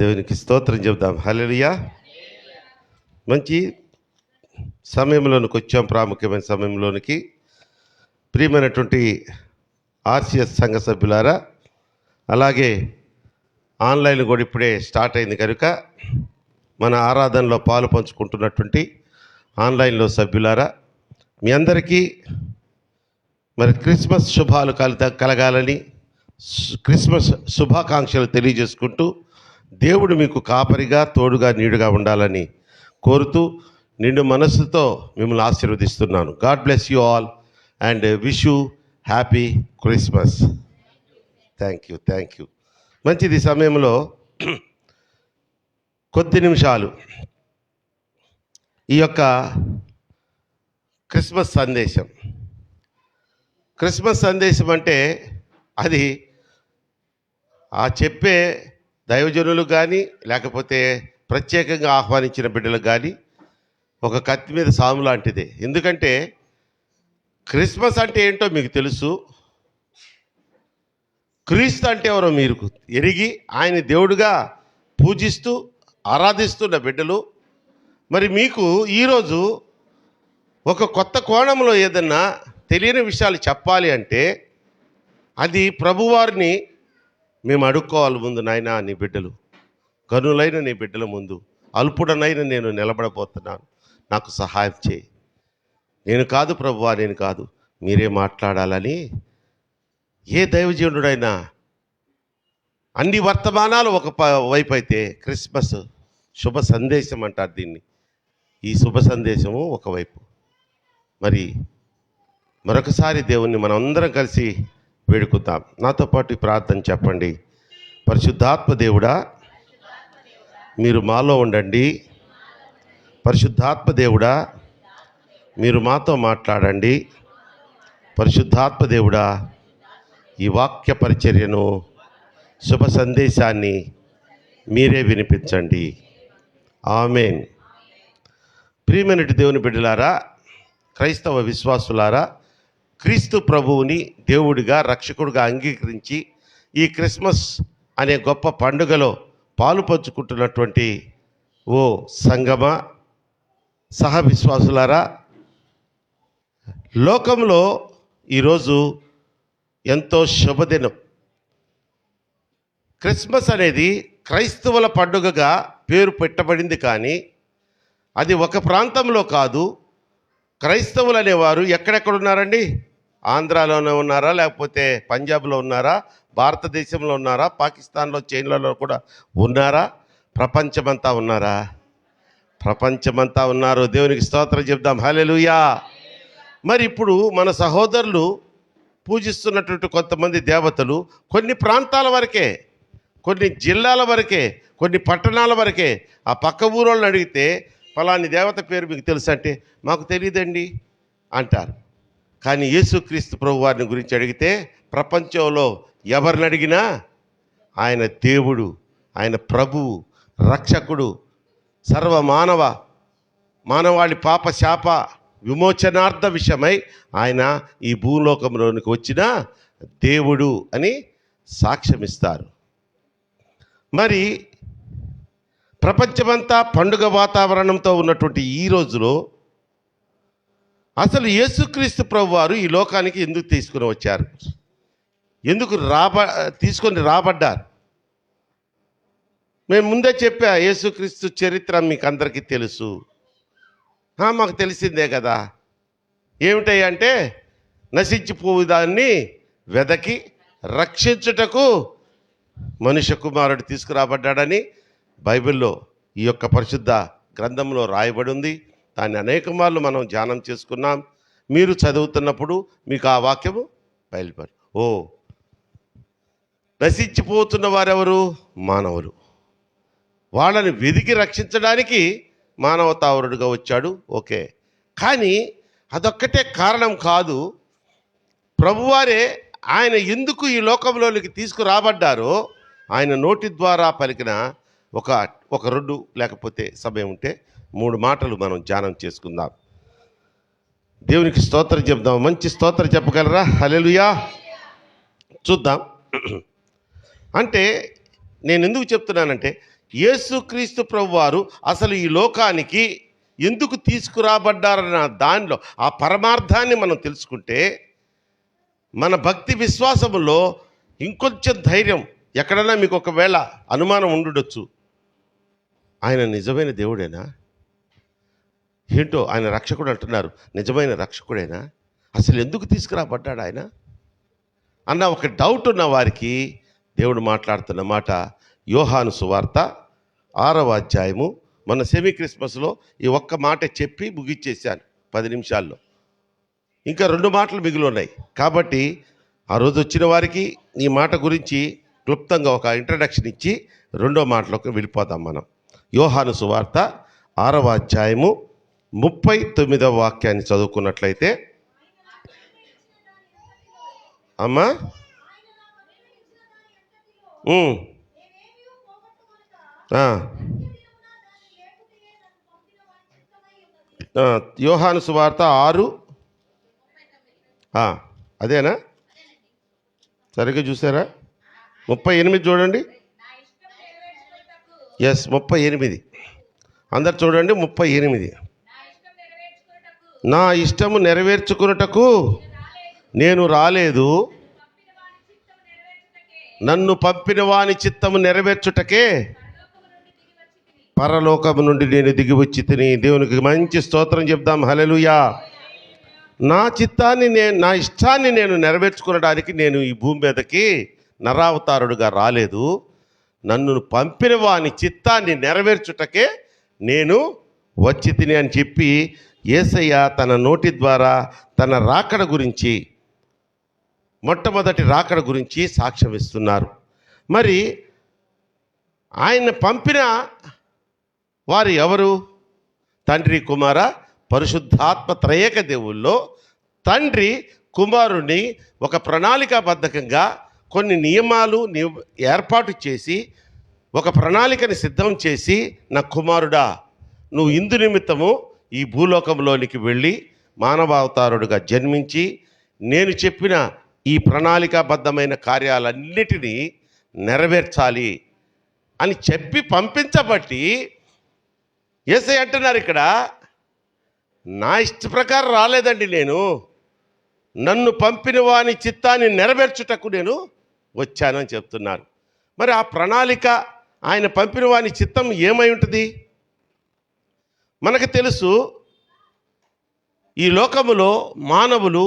దేవునికి స్తోత్రం చెబుదాం. హల్లెలూయా. మంచి సమయంలోనికి వచ్చాం, ప్రాముఖ్యమైన సమయంలోనికి. ప్రియమైనటువంటి ఆర్సిఎస్ సంఘ సభ్యులారా, అలాగే ఆన్లైన్ కూడా ఇప్పుడే స్టార్ట్ అయింది కనుక మన ఆరాధనలో పాలు పంచుకుంటున్నటువంటి ఆన్లైన్లో సభ్యులారా, మీ అందరికీ మరి క్రిస్మస్ శుభాలు కలగాలని, క్రిస్మస్ శుభాకాంక్షలు తెలియజేసుకుంటూ దేవుడు మీకు కాపరిగా, తోడుగా, నీడుగా ఉండాలని కోరుతూ నిండు మనస్సుతో మిమ్మల్ని ఆశీర్వదిస్తున్నాను. God bless you all and wish you happy Christmas. Thank you. మంచిది. సమయంలో కొద్ది నిమిషాలు ఈ యొక్క క్రిస్మస్ సందేశం అంటే అది ఆ చెప్పే దైవజనులు కానీ, లేకపోతే ప్రత్యేకంగా ఆహ్వానించిన బిడ్డలకు కానీ ఒక కత్తి మీద సాము లాంటిదే. ఎందుకంటే క్రిస్మస్ అంటే ఏంటో మీకు తెలుసు, క్రీస్తు అంటే ఎవరో మీరు ఎరిగి ఆయన దేవుడిగా పూజిస్తూ ఆరాధిస్తున్న బిడ్డలు. మరి మీకు ఈరోజు ఒక కొత్త కోణంలో ఏదన్నా తెలియని విషయాలు చెప్పాలి అంటే అది ప్రభువారిని మేము అడుక్కోవాలి. ముందు నాయనా, నీ బిడ్డలు కనులైన నీ బిడ్డల ముందు అల్పుడనైన నేను నిలబడబోతున్నాను, నాకు సహాయం చేయి. నేను కాదు ప్రభువా, నేను కాదు, మీరే మాట్లాడాలని ఏ దైవజనుడైనా, అన్ని వర్తమానాలు ఒక వైపు అయితే క్రిస్మస్ శుభ సందేశం అంటారు దీన్ని. ఈ శుభ సందేశము ఒకవైపు. మరి మరొకసారి దేవుణ్ణి మనం అందరం కలిసి వేడుకుందాం. నాతో పాటు ఈ ప్రార్థన చెప్పండి. పరిశుద్ధాత్మ దేవుడా, మీరు మాలో ఉండండి. పరిశుద్ధాత్మ దేవుడా, మీరు మాతో మాట్లాడండి. పరిశుద్ధాత్మ దేవుడా, ఈ వాక్య పరిచర్యను, శుభ సందేశాన్ని మీరే వినిపించండి. ఆమేన్. ప్రియమైనటి దేవుని బిడ్డలారా, క్రైస్తవ విశ్వాసులారా, క్రీస్తు ప్రభువుని దేవుడిగా, రక్షకుడిగా అంగీకరించి ఈ క్రిస్మస్ అనే గొప్ప పండుగలో పాలు పంచుకుంటున్నటువంటి ఓ సంగమ సహ విశ్వాసులారా, లోకంలో ఈరోజు ఎంతో శుభదినం. క్రిస్మస్ అనేది క్రైస్తవుల పండుగగా పేరు పెట్టబడింది, కానీ అది ఒక ప్రాంతంలో కాదు. క్రైస్తవులు అనేవారు ఎక్కడెక్కడున్నారండి? ఆంధ్రాలోనే ఉన్నారా, లేకపోతే పంజాబ్లో ఉన్నారా, భారతదేశంలో ఉన్నారా, పాకిస్తాన్లో, చైనాలో కూడా ఉన్నారా, ప్రపంచమంతా ఉన్నారా? ప్రపంచమంతా ఉన్నారు. దేవునికి స్తోత్రం చెప్దాం. హల్లెలూయా. మరి ఇప్పుడు మన సహోదరులు పూజిస్తున్నటువంటి కొంతమంది దేవతలు కొన్ని ప్రాంతాల వరకే, కొన్ని జిల్లాల వరకే, కొన్ని పట్టణాల వరకే. ఆ పక్క ఊరోళ్ళని అడిగితే ఫలాని దేవత పేరు మీకు తెలుసు అంటే మాకు తెలియదండి అంటారు. కానీ యేసుక్రీస్తు ప్రభు వారిని గురించి అడిగితే ప్రపంచంలో ఎవరిని అడిగినా ఆయన దేవుడు, ఆయన ప్రభువు, రక్షకుడు, మానవాళి పాప శాప విమోచనార్థ విషయమై ఆయన ఈ భూలోకంలోనికి వచ్చిన దేవుడు అని సాక్ష్యమిస్తారు. మరి ప్రపంచమంతా పండుగ వాతావరణంతో ఉన్నటువంటి ఈ రోజులో అసలు యేసుక్రీస్తు ప్రభువారు ఈ లోకానికి ఎందుకు తీసుకుని వచ్చారు? ఎందుకు తీసుకొని రాబడ్డారు? మేము ముందే చెప్పా, యేసుక్రీస్తు చరిత్ర మీకు అందరికీ తెలుసు. మాకు తెలిసిందే కదా. ఏమిటంటే నశించిపోయేదాన్ని వెదకి రక్షించుటకు మనుష్య కుమారుడు తీసుకురాబడ్డాడని బైబిల్లో, ఈ యొక్క పరిశుద్ధ గ్రంథంలో రాయబడి ఉంది. దాన్ని అనేక మార్లు మనం ధ్యానం చేసుకున్నాం. మీరు చదువుతున్నప్పుడు మీకు ఆ వాక్యము బయలుపడి, నశించిపోతున్న వారెవరు? మానవులు. వాళ్ళని వెదికి రక్షించడానికి మానవతావరుడుగా వచ్చాడు. ఓకే, కానీ అదొక్కటే కారణం కాదు. ప్రభువారే ఆయన ఎందుకు ఈ లోకంలోనికి తీసుకురాబడ్డారో ఆయన నోటి ద్వారా పలికిన ఒక రెండు, లేకపోతే సమయం ఉంటే 3 మాటలు మనం ధ్యానం చేసుకుందాం. దేవునికి స్తోత్రం చెప్దాం. మంచి స్తోత్రం చెప్పగలరా? హల్లెలూయా. చూద్దాం. అంటే నేను ఎందుకు చెప్తున్నానంటే యేసుక్రీస్తు ప్రభువారు అసలు ఈ లోకానికి ఎందుకు తీసుకురాబడ్డారన్న దానిలో ఆ పరమార్థాన్ని మనం తెలుసుకుంటే మన భక్తి విశ్వాసములో ఇంకొంచెం ధైర్యం, ఎక్కడన్నా మీకు ఒకవేళ అనుమానం ఉండుండొచ్చు, ఆయన నిజమైన దేవుడేనా, ఏంటో ఆయన రక్షకుడు అంటున్నారు, నిజమైన రక్షకుడేనా, అసలు ఎందుకు తీసుకురాబడ్డాడు ఆయన అన్న ఒక డౌట్ ఉన్న వారికి దేవుడు మాట్లాడుతున్న మాట యోహాను సువార్త 6వ అధ్యాయము. మన సెమీ క్రిస్మస్లో ఈ ఒక్క మాట చెప్పి ముగిచ్చేసాను 10 నిమిషాల్లో. ఇంకా 2 మాటలు మిగిలి ఉన్నాయి. కాబట్టి ఆ రోజు వచ్చిన వారికి ఈ మాట గురించి క్లుప్తంగా ఒక ఇంట్రడక్షన్ ఇచ్చి 2వ మాటలోకి వెళ్ళిపోతాం మనం. యోహాను సువార్త 6వ అధ్యాయము 39వ వాక్యాన్ని చదువుకున్నట్లయితే, అమ్మా యోహాను సువార్త 6 అదేనా, సరిగ్గా చూసారా? 38 చూడండి. ఎస్, 38 అందరు చూడండి. 38 నా ఇష్టము నెరవేర్చుకున్నటకు నేను రాలేదు, నన్ను పంపిన వాని చిత్తము నెరవేర్చుటకే పరలోకము నుండి నేను దిగి వచ్చి తిని. దేవునికి మంచి స్తోత్రం చెప్దాం. హల్లెలూయా. నా ఇష్టాన్ని నేను నెరవేర్చుకునడానికి నేను ఈ భూమి మీదకి నరావతారుడుగా రాలేదు, నన్ను పంపిన వాని చిత్తాన్ని నెరవేర్చుటకే నేను వచ్చి తిని అని చెప్పి యేసయ్య తన నోటి ద్వారా తన రాకడ గురించి, మొట్టమొదటి రాకడ గురించి సాక్ష్యం ఇస్తున్నారు. మరి ఆయన పంపిన వారు ఎవరు? తండ్రి, కుమార, పరిశుద్ధాత్మ త్రయేక దేవుల్లో తండ్రి కుమారుణ్ణి ఒక ప్రణాళికాబద్ధకంగా కొన్ని నియమాలు ఏర్పాటు చేసి ఒక ప్రణాళికని సిద్ధం చేసి, నా కుమారుడా, నువ్వు ఇందు నిమిత్తము ఈ భూలోకంలోనికి వెళ్ళి మానవావతారుడుగా జన్మించి నేను చెప్పిన ఈ ప్రణాళికాబద్ధమైన కార్యాలన్నిటినీ నెరవేర్చాలి అని చెప్పి పంపించబట్టి యేసయ్య అంటున్నారు ఇక్కడ, నా ఇష్ట ప్రకారం రాలేదండి, నేను నన్ను పంపిన వాని చిత్తాన్ని నెరవేర్చుటకు నేను వచ్చానని చెప్తున్నారు. మరి ఆ ప్రణాళిక, ఆయన పంపిన వాని చిత్తం ఏమై ఉంటుంది? మనకు తెలుసు, ఈ లోకములో మానవులు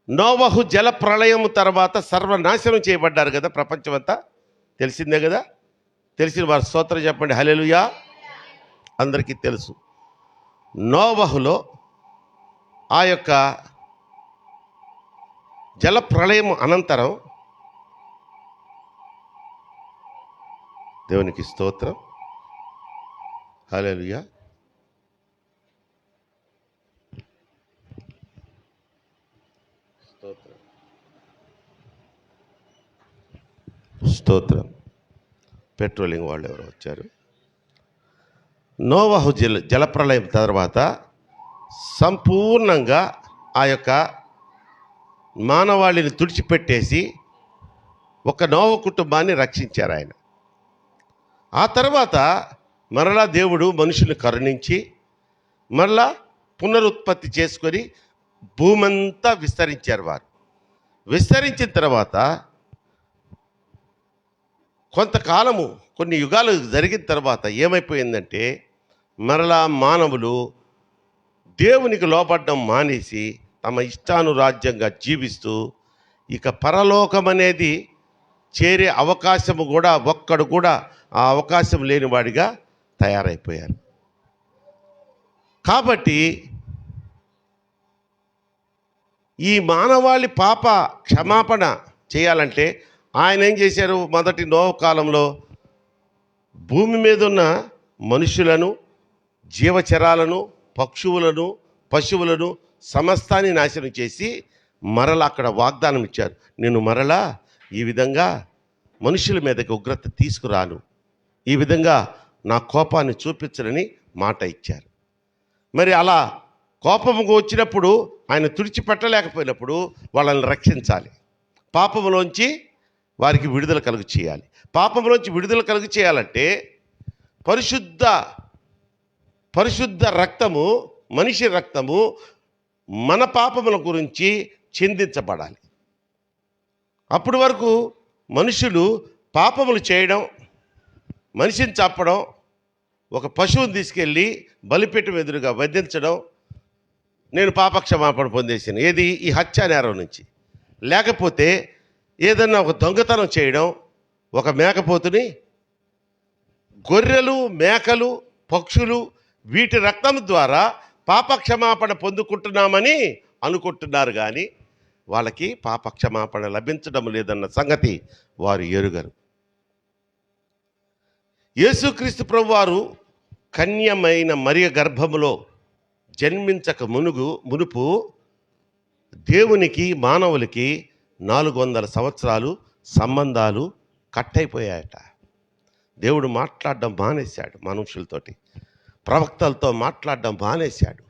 నోవహు జల ప్రళయము తర్వాత సర్వనాశనం చేయబడ్డారు కదా, ప్రపంచమంతా తెలిసిందే కదా. తెలిసిన వారు స్తోత్రం చెప్పండి. హల్లెలూయా. అందరికీ తెలుసు, నోవహులో ఆ యొక్క జల ప్రళయం అనంతరం, దేవునికి స్తోత్రం, హల్లెలూయా, స్తోత్రం, స్తోత్రం. పెట్రోలింగ్ వాళ్ళు ఎవరు వచ్చారు? నోవహు జలప్రళయం తర్వాత సంపూర్ణంగా ఆ యొక్క మానవాళిని తుడిచిపెట్టేసి ఒక నోవహు కుటుంబాన్ని రక్షించారు ఆయన. ఆ తర్వాత మరలా దేవుడు మనుషుల్ని కరుణించి మరలా పునరుత్పత్తి చేసుకొని భూమంతా విస్తరించారు. వారు విస్తరించిన తర్వాత కొంతకాలము, కొన్ని యుగాలు జరిగిన తర్వాత ఏమైపోయిందంటే, మరలా మానవులు దేవునికి లోపడడం మానేసి తమ ఇష్టానురాజ్యంగా జీవిస్తూ ఇక పరలోకం అనేది చేరే అవకాశము కూడా ఒక్కడు కూడా ఆ అవకాశం లేనివాడిగా తయారైపోయారు. కాబట్టి ఈ మానవాళి పాప క్షమాపణ చేయాలంటే ఆయన ఏం చేశారు? మొదటి నోవ కాలంలో భూమి మీద ఉన్న మనుషులను, జీవచరాలను, పక్షువులను, పశువులను సమస్తాన్ని నాశనం చేసి మరలా అక్కడ వాగ్దానం ఇచ్చారు, నేను మరలా ఈ విధంగా మనుషుల మీదకి ఉగ్రత తీసుకురాను, ఈ విధంగా నా కోపాన్ని చూపించనని మాట ఇచ్చారు. మరి అలా కోపముకు వచ్చినప్పుడు ఆయన తుడిచిపెట్టలేకపోయినప్పుడు వాళ్ళని రక్షించాలి, పాపములోంచి వారికి విడుదల కలుగు చేయాలి. పాపంలోంచి విడుదల కలుగు చేయాలంటే పరిశుద్ధ పరిశుద్ధ రక్తము, మనిషి రక్తము మన పాపముల గురించి చిందించబడాలి. అప్పటి వరకు మనుషులు పాపములు చేయడం, మనిషిని చంపడం, ఒక పశువుని తీసుకెళ్ళి బలిపీఠం ఎదురుగా వధించడం, నేను పాపక్షమాపణ పొందేసాను, ఏది ఈ హత్య నేరం నుంచి. లేకపోతే ఏదన్నా ఒక దొంగతనం చేయడం, ఒక మేకపోతుని, గొర్రెలు, మేకలు, పక్షులు, వీటి రక్తం ద్వారా పాపక్షమాపణ పొందుకుంటున్నామని అనుకుంటున్నారు. కానీ వాళ్ళకి పాపక్షమాపణ లభించడం లేదన్న సంగతి వారు ఎరుగరు. యేసుక్రీస్తు ప్రభువారు కన్యమైన మరియ గర్భములో జన్మించక మునుపు దేవునికి మానవులకి 400 సంవత్సరాలు సంబంధాలు కట్టయిపోయాయట. దేవుడు మాట్లాడడం మానేశాడు, మనుషులతోటి ప్రవక్తలతో మాట్లాడడం మానేశాడు,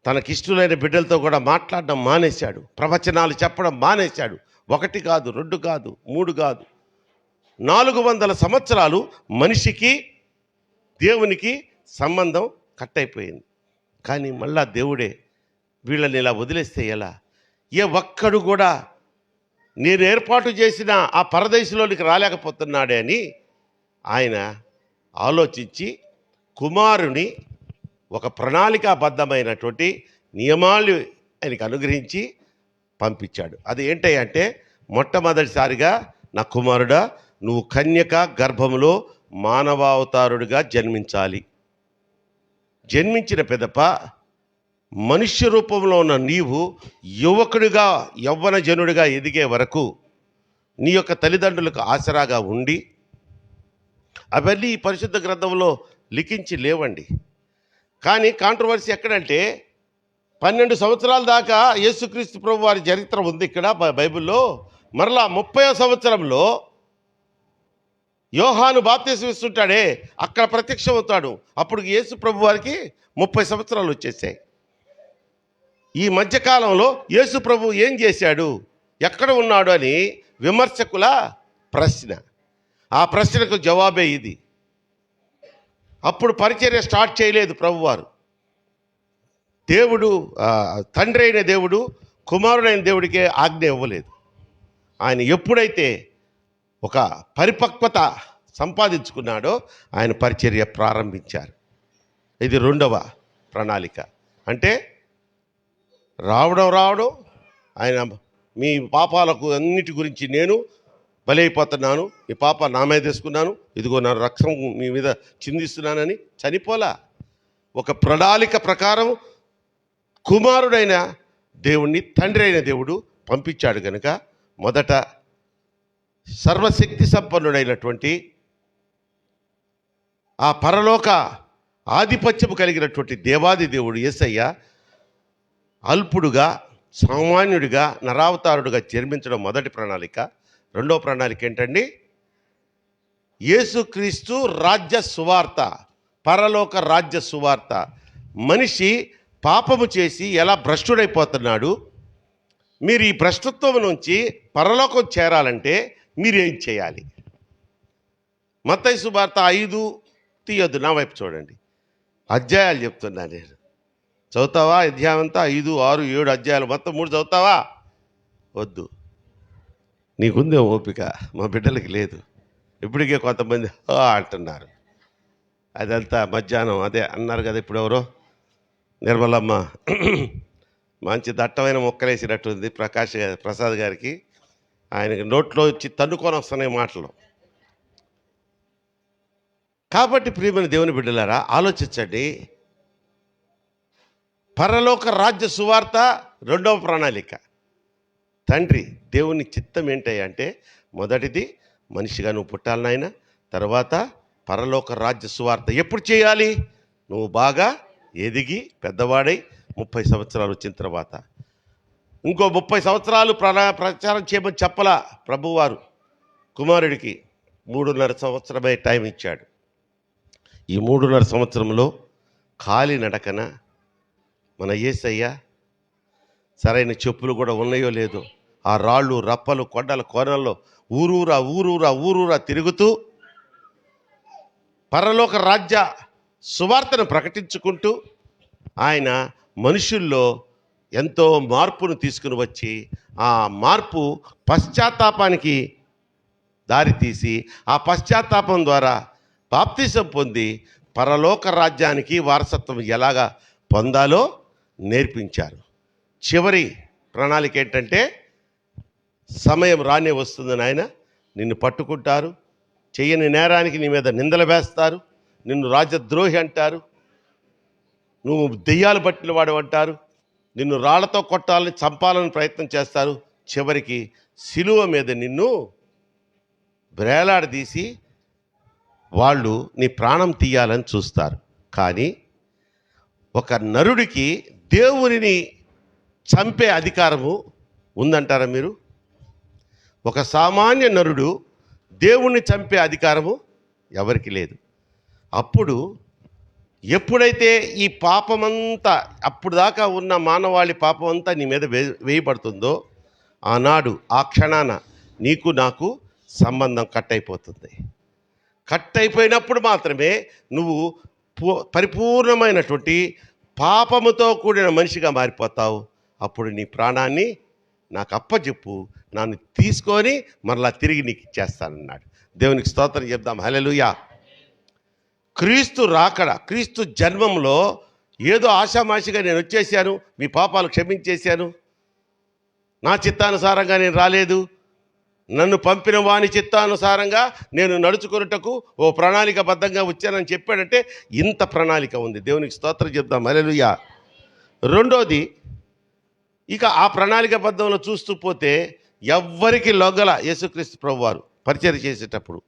తనకిష్టులైన బిడ్డలతో కూడా మాట్లాడడం మానేశాడు, ప్రవచనాలు చెప్పడం మానేశాడు. 1 కాదు, 2 కాదు, 3 కాదు, 400 సంవత్సరాలు మనిషికి దేవునికి సంబంధం కట్టయిపోయింది. కానీ మళ్ళా దేవుడే వీళ్ళని ఇలా వదిలేస్తే ఎలా? ఒక్కడు కూడా నేను ఏర్పాటు చేసిన ఆ పరదేశంలోనికి రాలేకపోతున్నాడే అని ఆయన ఆలోచించి కుమారుని ఒక ప్రణాళికాబద్ధమైనటువంటి నియమాలు ఆయనకు అనుగ్రహించి పంపించాడు. అది ఏంటంటే, మొట్టమొదటిసారిగా నా కుమారుడా, నువ్వు కన్యక గర్భములో మానవావతారుడిగా జన్మించాలి. జన్మించిన పిదప మనుష్య రూపంలో ఉన్న నీవు యువకుడిగా యవ్వన జనుడిగా ఎదిగే వరకు నీ యొక్క తల్లిదండ్రులకు ఆసరాగా ఉండి, అవన్నీ ఈ పరిశుద్ధ గ్రంథంలో లిఖించి లేవండి. కానీ కాంట్రవర్సీ ఎక్కడంటే 12 సంవత్సరాల దాకా యేసుక్రీస్తు ప్రభు వారి చరిత్ర ఉంది ఇక్కడ బైబిల్లో. మరలా 30వ సంవత్సరంలో యోహాను బాప్తిసం ఇస్తుంటాడే, అక్కడ ప్రత్యక్షం అవుతాడు. అప్పుడు యేసు ప్రభు వారికి 30 సంవత్సరాలు వచ్చేసాయి. ఈ మధ్యకాలంలో యేసు ప్రభు ఏం చేశాడు, ఎక్కడ ఉన్నాడు అని విమర్శకుల ప్రశ్న. ఆ ప్రశ్నకు జవాబే ఇది. అప్పుడు పరిచర్య స్టార్ట్ చేయలేదు ప్రభువారు. దేవుడు, తండ్రి అయిన దేవుడు కుమారుడైన దేవుడికే ఆజ్ఞ ఇవ్వలేదు. ఆయన ఎప్పుడైతే ఒక పరిపక్వత సంపాదించుకున్నాడో ఆయన పరిచర్య ప్రారంభించారు. ఇది 2వ ప్రణాళిక. అంటే రావడం ఆయన మీ పాపాలకు అన్నిటి గురించి నేను బలైపోతున్నాను, మీ పాప నా మీద తీసుకున్నాను, ఇదిగో నా రక్తం మీ మీద చిందిస్తున్నానని చనిపోలా. ఒక ప్రణాళిక ప్రకారం కుమారుడైన దేవుణ్ణి తండ్రి అయిన దేవుడు పంపించాడు. కనుక మొదట సర్వశక్తి సంపన్నుడైనటువంటి ఆ పరలోక ఆధిపత్యము కలిగినటువంటి దేవాది దేవుడు యేసయ్య అల్పుడుగా, సామాన్యుడిగా, నరావతారుడుగా జన్మించడం మొదటి ప్రణాళిక. 2వ ప్రణాళిక ఏంటండి? యేసుక్రీస్తు రాజ్య సువార్త, పరలోక రాజ్య సువార్త. మనిషి పాపము చేసి ఎలా భ్రష్టుడైపోతున్నాడు, మీరు ఈ భ్రష్టత్వం నుంచి పరలోకం చేరాలంటే మీరేం చేయాలి? మత్తయి సువార్త 5 తీయొద్దు, నా వైపు చూడండి, అధ్యాయాలు చెప్తున్నా నేను. చదువుతావా? అధ్యాయం అంతా 5, 6, 7 అధ్యాయాలు మొత్తం 3 చదువుతావా? వద్దు, నీకుందే ఓపిక, మా బిడ్డలకి లేదు. ఇప్పటికే కొంతమంది అంటున్నారు. అదంతా మధ్యాహ్నం అదే అన్నారు కదా, ఇప్పుడు ఎవరో నిర్మలమ్మ మంచి దట్టమైన మొక్కలేసినట్టుంది ప్రసాద్ గారికి. ఆయనకి నోట్లో వచ్చి తన్నుకొని వస్తున్నాయి మాటలు. కాబట్టి ప్రియమైన దేవుని బిడ్డలారా, ఆలోచించండి. పరలోక రాజ్య సువార్త 2వ ప్రణాళిక. తండ్రి దేవుని చిత్తం ఏంటంటే, మొదటిది మనిషిగా నువ్వు పుట్టాలి నాయన, తర్వాత పరలోక రాజ్య సువార్త ఎప్పుడు చేయాలి? నువ్వు బాగా ఎదిగి పెద్దవాడై 30 సంవత్సరాలు వచ్చిన తర్వాత. ఇంకో 30 సంవత్సరాలు ప్రచారం చేయమని చెప్పలా ప్రభువారు. కుమారుడికి 3.5 సంవత్సరమే టైం ఇచ్చాడు. ఈ 3.5 సంవత్సరంలో ఖాళీ నడకన మన యేసయ్య, సరైన చెప్పులు కూడా ఉన్నాయో లేదో, ఆ రాళ్ళు రప్పలు కొండల కోనల్లో ఊరూరా తిరుగుతూ పరలోక రాజ్య సువార్తను ప్రకటించుకుంటూ ఆయన మనుషుల్లో ఎంతో మార్పును తీసుకుని వచ్చి ఆ మార్పు పశ్చాత్తాపానికి దారితీసి ఆ పశ్చాత్తాపం ద్వారా బాప్తిసం పొంది పరలోక రాజ్యానికి వారసత్వం ఎలాగా పొందాలో నేర్పించారు. చివరి ప్రణాళిక ఏంటంటే, సమయం రానే వస్తుంది నాయన, నిన్ను పట్టుకుంటారు, చెయ్యని నేరానికి నీ మీద నిందలు వేస్తారు, నిన్ను రాజద్రోహి అంటారు, నువ్వు దెయ్యాలు పట్టిన వాడు అంటారు, నిన్ను రాళ్లతో కొట్టాలని చంపాలని ప్రయత్నం చేస్తారు. చివరికి సిలువ మీద నిన్ను బ్రేలాడదీసి వాళ్ళు నీ ప్రాణం తీయాలని చూస్తారు. కానీ ఒక నరుడికి దేవునిని చంపే అధికారము ఉందంటారా మీరు? ఒక సామాన్య నరుడు దేవుణ్ణి చంపే అధికారము ఎవరికి లేదు. అప్పుడు ఎప్పుడైతే ఈ పాపమంతా, అప్పుడు దాకా ఉన్న మానవాళి పాపమంతా నీ మీద వేయబడుతుందో, ఆనాడు ఆ క్షణాన నీకు నాకు సంబంధం కట్ అయిపోతుంది. కట్ అయిపోయినప్పుడు మాత్రమే నువ్వు పరిపూర్ణమైనటువంటి పాపముతో కూడిన మనిషిగా మారిపోతావు. అప్పుడు నీ ప్రాణాన్ని నాకు అప్పచెప్పు, నన్ను తీసుకొని మరలా తిరిగి నీకు ఇచ్చేస్తానన్నాడు. దేవునికి స్తోత్రం చెప్దాం. హల్లెలూయా. క్రీస్తు రాకడ, క్రీస్తు జన్మంలో ఏదో ఆషామాషిగా నేను వచ్చేసాను, మీ పాపాలు క్షమించేశాను, నా చిత్తానుసారంగా నేను రాలేదు, నన్ను పంపిన వాని చిత్తానుసారంగా నేను నడుచుకున్నటకు ఓ ప్రణాళికబద్ధంగా వచ్చానని చెప్పాడంటే ఇంత ప్రణాళిక ఉంది. దేవునికి స్తోత్రం చెప్దాం. హల్లెలూయా. రెండోది, ఇక ఆ ప్రణాళికబద్ధంలో చూస్తూ పోతే ఎవ్వరికి లొంగల యేసుక్రీస్తు ప్రభువారు పరిచయం చేసేటప్పుడు.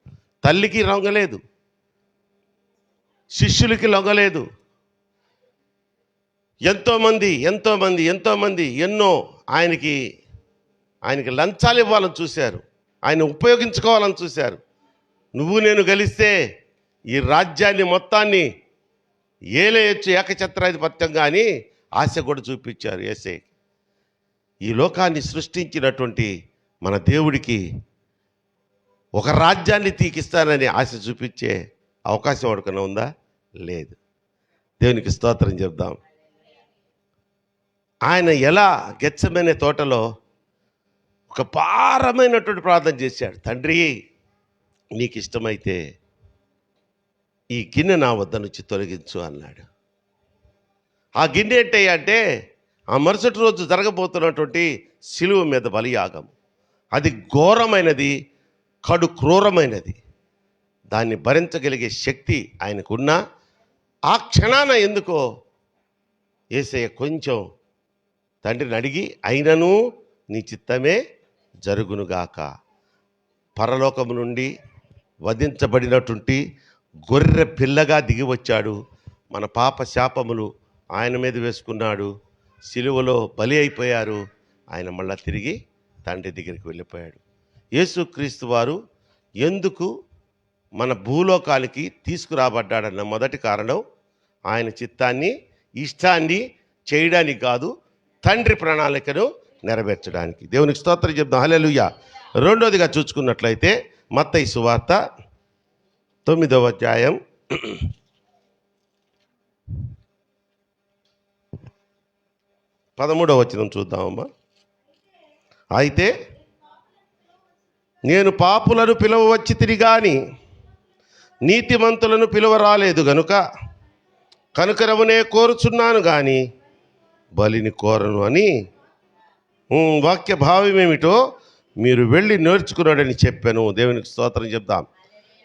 తల్లికి లొంగలేదు, శిష్యులకి లొంగలేదు. ఎంతోమంది ఎన్నో ఆయనకి లంచాలు ఇవ్వాలని చూశారు, ఆయన ఉపయోగించుకోవాలని చూశారు. నువ్వు నేను గెలిస్తే ఈ రాజ్యాన్ని మొత్తాన్ని ఏలేయచ్చు ఏకఛత్రాధిపత్యంగా అని ఆశ కూడా చూపించారు యేసే. ఈ లోకాన్ని సృష్టించినటువంటి మన దేవుడికి ఒక రాజ్యాన్ని తీకిస్తానని ఆశ చూపించే అవకాశం వాడుకన్నా ఉందా? లేదు. దేవునికి స్తోత్రం చెప్దాం. ఆయన ఎలా గెత్సెమనే తోటలో ఒక భారమైనటువంటి ప్రార్థన చేశాడు. తండ్రి, నీకు ఇష్టమైతే ఈ గిన్నె నా వద్ద నుంచి తొలగించు అన్నాడు. ఆ గిన్నె ఏంటంటే ఆ మరుసటి రోజు జరగబోతున్నటువంటి సిలువ మీద బలియాగం. అది ఘోరమైనది, కడు క్రూరమైనది. దాన్ని భరించగలిగే శక్తి ఆయనకున్నా ఆ క్షణాన ఎందుకో యేసయ్య కొంచెం తండ్రిని అడిగి, అయినను నీ చిత్తమే జరుగునుగాక. పరలోకము నుండి వధించబడినటువంటి గొర్రె పిల్లగా దిగి వచ్చాడు. మన పాప శాపములు ఆయన మీద వేసుకున్నాడు. సిలువలో బలి అయిపోయారు. ఆయన మళ్ళా తిరిగి తండ్రి దగ్గరికి వెళ్ళిపోయాడు. యేసుక్రీస్తు వారు ఎందుకు మన భూలోకానికి తీసుకురాబడ్డాడన్న మొదటి కారణం ఆయన చిత్తాన్ని, ఇష్టాన్ని చేయడానికి కాదు, తండ్రి ప్రణాళికను నెరవేర్చడానికి. దేవునికి స్తోత్రం చెప్దాం. హల్లెలూయా. రెండోదిగా చూసుకున్నట్లయితే మత్తయి సువార్త 9వ అధ్యాయం 13వ వచనం చూద్దామమ్మా. అయితే నేను పాపులను పిలువవచ్చి తిరిగాని నీతిమంతులను పిలువ రాలేదు గనుక కనుకరమునే కోరుచున్నాను కానీ బలిని కోరను అని వాక్య భావం ఏమిటో మీరు వెళ్ళి నేర్చుకున్నాడని చెప్పాను. దేవునికి స్తోత్రం చెప్దాం.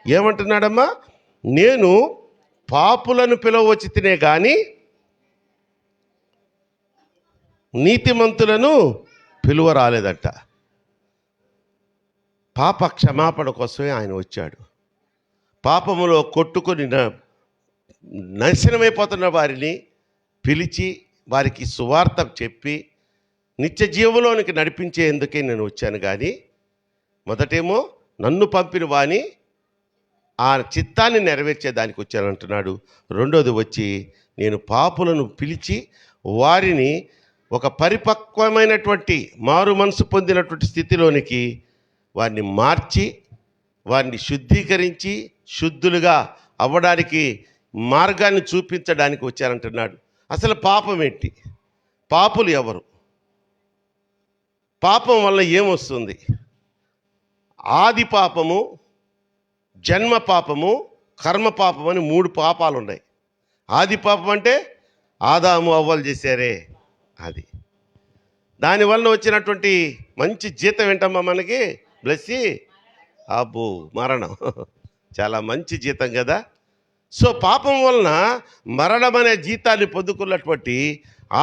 ఏమంటున్నాడమ్మా? నేను పాపులను పిలువవచ్చి తినే కానీ నీతిమంతులను పిలువ రాలేదట. పాప క్షమాపణ కోసమే ఆయన వచ్చాడు. పాపములో కొట్టుకొని నాశనమైపోతున్న వారిని పిలిచి వారికి సువార్త చెప్పి నిత్య జీవంలోనికి నడిపించేందుకే నేను వచ్చాను. కానీ మొదటేమో నన్ను పంపిన వాని ఆ చిత్తాన్ని నెరవేర్చేదానికి వచ్చానంటున్నాడు. రెండోది వచ్చి నేను పాపులను పిలిచి వారిని ఒక పరిపక్వమైనటువంటి మారు మనసు పొందినటువంటి స్థితిలోనికి వారిని మార్చి వారిని శుద్ధీకరించి శుద్ధులుగా అవ్వడానికి మార్గాన్ని చూపించడానికి వచ్చారంటున్నాడు. అసలు పాపం ఏంటి? పాపులు ఎవరు? పాపం వల్ల ఏమొస్తుంది? ఆది పాపము, జన్మ పాపము, కర్మ పాపం అని 3 పాపాలు ఉన్నాయి. ఆది పాపం అంటే ఆదాము అవ్వలు చేశారే అది. దానివల్ల వచ్చినటువంటి మంచి జీతం ఏంటమ్మా మనకి? బ్లెస్సి అబ్బో మరణం. చాలా మంచి జీతం కదా. సో పాపం వలన మరణం అనే జీతాన్ని పొందుకున్నటువంటి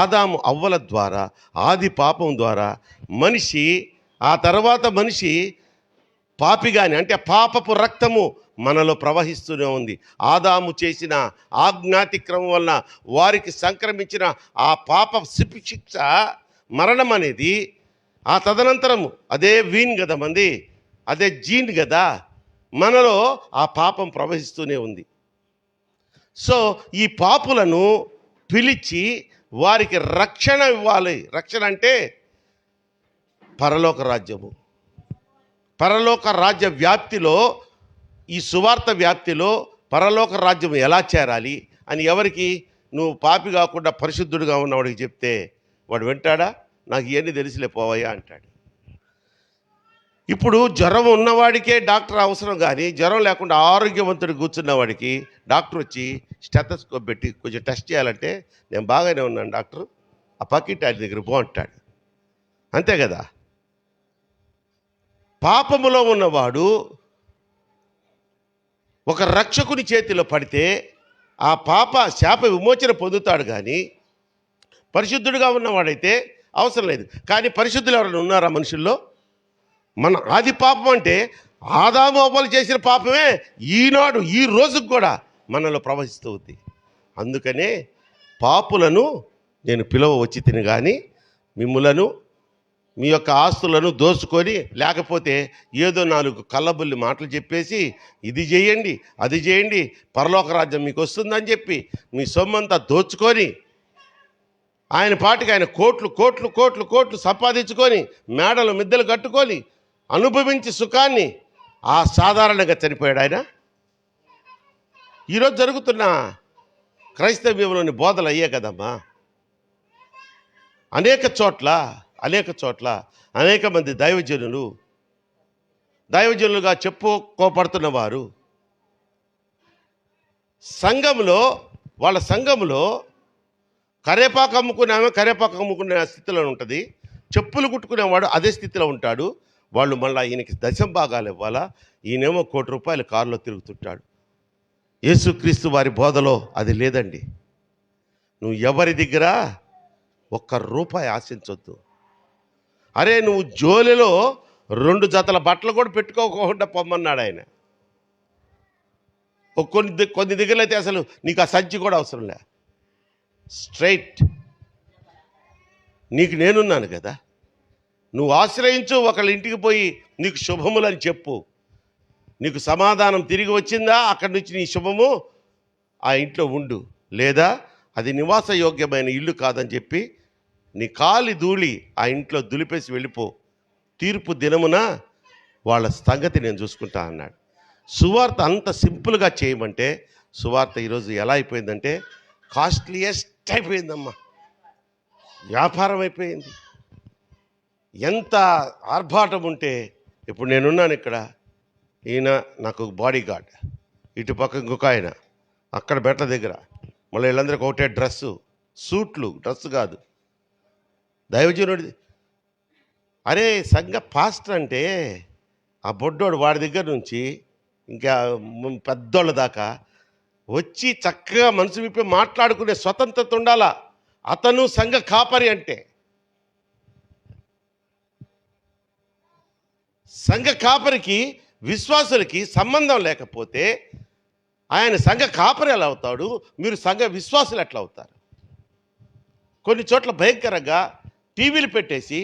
ఆదాము అవ్వల ద్వారా, ఆది పాపం ద్వారా మనిషి, ఆ తర్వాత మనిషి పాపిగాని, అంటే పాపపు రక్తము మనలో ప్రవహిస్తూనే ఉంది. ఆదాము చేసిన ఆజ్ఞాతిక్రమం వలన వారికి సంక్రమించిన ఆ పాప శిక్ష మరణం అనేది, ఆ తదనంతరము అదే వీన్ కదా మంది, అదే జీన్ కదా, మనలో ఆ పాపం ప్రవహిస్తూనే ఉంది. సో ఈ పాపులను పిలిచి వారికి రక్షణ ఇవ్వాలి. రక్షణ అంటే పరలోక రాజ్యము, పరలోక రాజ్య వ్యాప్తిలో, ఈ సువార్త వ్యాప్తిలో పరలోక రాజ్యం ఎలా చేరాలి అని ఎవరికి? నువ్వు పాపి కాకుండా పరిశుద్ధుడిగా ఉన్నవాడికి చెప్తే వాడు వింటాడా? నాకు ఇవన్నీ తెలిసిలే పోవయ్యా అంటాడు. ఇప్పుడు జ్వరం ఉన్నవాడికే డాక్టర్ అవసరం, కానీ జ్వరం లేకుండా ఆరోగ్యవంతుడు కూర్చున్న వాడికి డాక్టర్ వచ్చి స్టెథోస్కోప్ పెట్టి కొంచెం టెస్ట్ చేయాలంటే నేను బాగానే ఉన్నాను డాక్టర్, ఆ పక్కింటి ఆయన దగ్గర బాగుంటాడు. అంతే కదా. పాపములో ఉన్నవాడు ఒక రక్షకుని చేతిలో పడితే ఆ పాప శాప విమోచన పొందుతాడు, కానీ పరిశుద్ధుడిగా ఉన్నవాడైతే అవసరం లేదు. కానీ పరిశుద్ధులు ఎవరైనా ఉన్నారా మనుషుల్లో? మన ఆది పాపం అంటే ఆదాము అవ్వలు చేసిన పాపమే ఈనాడు ఈ రోజుకు కూడా మనలో ప్రవహిస్తూ ఉంది. అందుకనే పాపులను నేను పిలువ వచ్చి తిని, కానీ మిమ్ములను మీ యొక్క ఆస్తులను దోచుకొని, లేకపోతే ఏదో 4 కళ్ళబుల్లి మాటలు చెప్పేసి ఇది చేయండి అది చేయండి పరలోక రాజ్యం మీకు వస్తుందని చెప్పి మీ సొమ్మంతా దోచుకొని, ఆయన పాటికి ఆయన కోట్లు కోట్లు కోట్లు కోట్లు సంపాదించుకొని మేడలు మిద్దెలు కట్టుకొని అనుభవించి సుఖాన్ని ఆ సాధారణంగా చనిపోయాడు ఆయన. ఈరోజు జరుగుతున్న క్రైస్తవ్యంలోని బోధలు అయ్యే కదమ్మా. అనేక చోట్ల అనేక మంది దైవజనులుగా చెప్పుకోబడుతున్న వారు వాళ్ళ సంఘంలో కరేపాకు అమ్ముకునే స్థితిలో ఉంటుంది, చెప్పులు కుట్టుకునేవాడు అదే స్థితిలో ఉంటాడు. వాళ్ళు మళ్ళీ ఈయనకి దశంభాగాలు ఇవ్వాలా, ఈయనేమో ₹1 కోటి కారులో తిరుగుతుంటాడు. యేసుక్రీస్తు వారి బోధలో అది లేదండి. నువ్వు ఎవరి దగ్గర ₹1 ఆశించొద్దు. అరే నువ్వు జోలిలో 2 జతల బట్టలు కూడా పెట్టుకోకుండా పొమ్మన్నాడు ఆయన. కొన్ని దగ్గరలో అయితే అసలు నీకు ఆ సంచి కూడా అవసరం లే, స్ట్రైట్ నీకు నేనున్నాను కదా, నువ్వు ఆశ్రయించు, ఒకళ్ళ ఇంటికి పోయి నీకు శుభములని చెప్పు, నీకు సమాధానం తిరిగి వచ్చిందా, అక్కడి నుంచి నీ శుభము ఆ ఇంట్లో ఉండు, లేదా అది నివాస యోగ్యమైన ఇల్లు కాదని చెప్పి నీ కాలి ధూళి ఆ ఇంట్లో దులిపేసి వెళ్ళిపో, తీర్పు దినమున వాళ్ళ సంగతి నేను చూసుకుంటా అన్నాడు. సువార్త అంత సింపుల్గా చేయమంటే సువార్త ఈరోజు ఎలా అయిపోయిందంటే కాస్ట్లీయెస్ట్ అయిపోయిందమ్మా, వ్యాపారం అయిపోయింది. ఎంత ఆర్భాటం ఉంటే, ఇప్పుడు నేనున్నాను ఇక్కడ, ఈయన నాకు బాడీ గార్డ్, ఇటు పక్క ఇంకొక ఆయన, అక్కడ బెట్ల దగ్గర, మళ్ళీ వీళ్ళందరికీ ఒకటే డ్రెస్సు, సూట్లు, డ్రెస్సు కాదు దైవజనుడి. అరే సంఘ పాస్టర్ అంటే ఆ బొడ్డోడు వాడి దగ్గర నుంచి ఇంకా పెద్దోళ్ళ దాకా వచ్చి చక్కగా మనసు విప్పి మాట్లాడుకునే స్వతంత్రత ఉండాలా. అతను సంఘ కాపరి అంటే. సంఘ కాపరికి విశ్వాసులకి సంబంధం లేకపోతే ఆయన సంఘ కాపరి ఎలా అవుతాడు? మీరు సంఘ విశ్వాసులు ఎట్లా అవుతారు? కొన్ని చోట్ల భయంకరంగా టీవీలు పెట్టేసి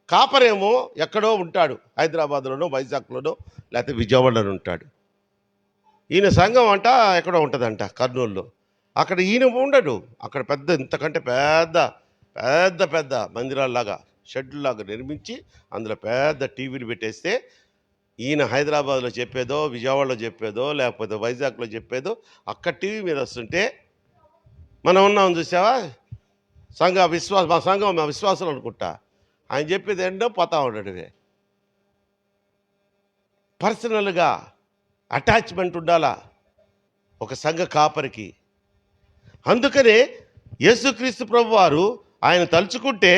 కాపరేమో ఎక్కడో ఉంటాడు, హైదరాబాద్లోనో వైజాగ్లోనో లేకపోతే విజయవాడలో ఉంటాడు. ఈయన సంఘం అంట ఎక్కడో ఉంటుందంట కర్నూలులో, అక్కడ ఈయన ఉండడు. అక్కడ పెద్ద ఇంతకంటే పెద్ద పెద్ద పెద్ద మందిరాల్లాగా షెడ్లాగా నిర్మించి అందులో పెద్ద టీవీలు పెట్టేస్తే ఈయన హైదరాబాద్లో చెప్పేదో, విజయవాడలో చెప్పేదో, లేకపోతే వైజాగ్లో చెప్పేదో అక్కడ టీవీ మీద వస్తుంటే మనం ఉన్నాం చూసావా, మా సంఘం మా విశ్వాసం అనుకుంటా, ఆయన చెప్పేది ఏంటో పోతా ఉండడమే. పర్సనల్గా అటాచ్మెంట్ ఉండాలా ఒక సంఘ కాపరికి. అందుకనే యేసుక్రీస్తు ప్రభు వారు ఆయన తలుచుకుంటే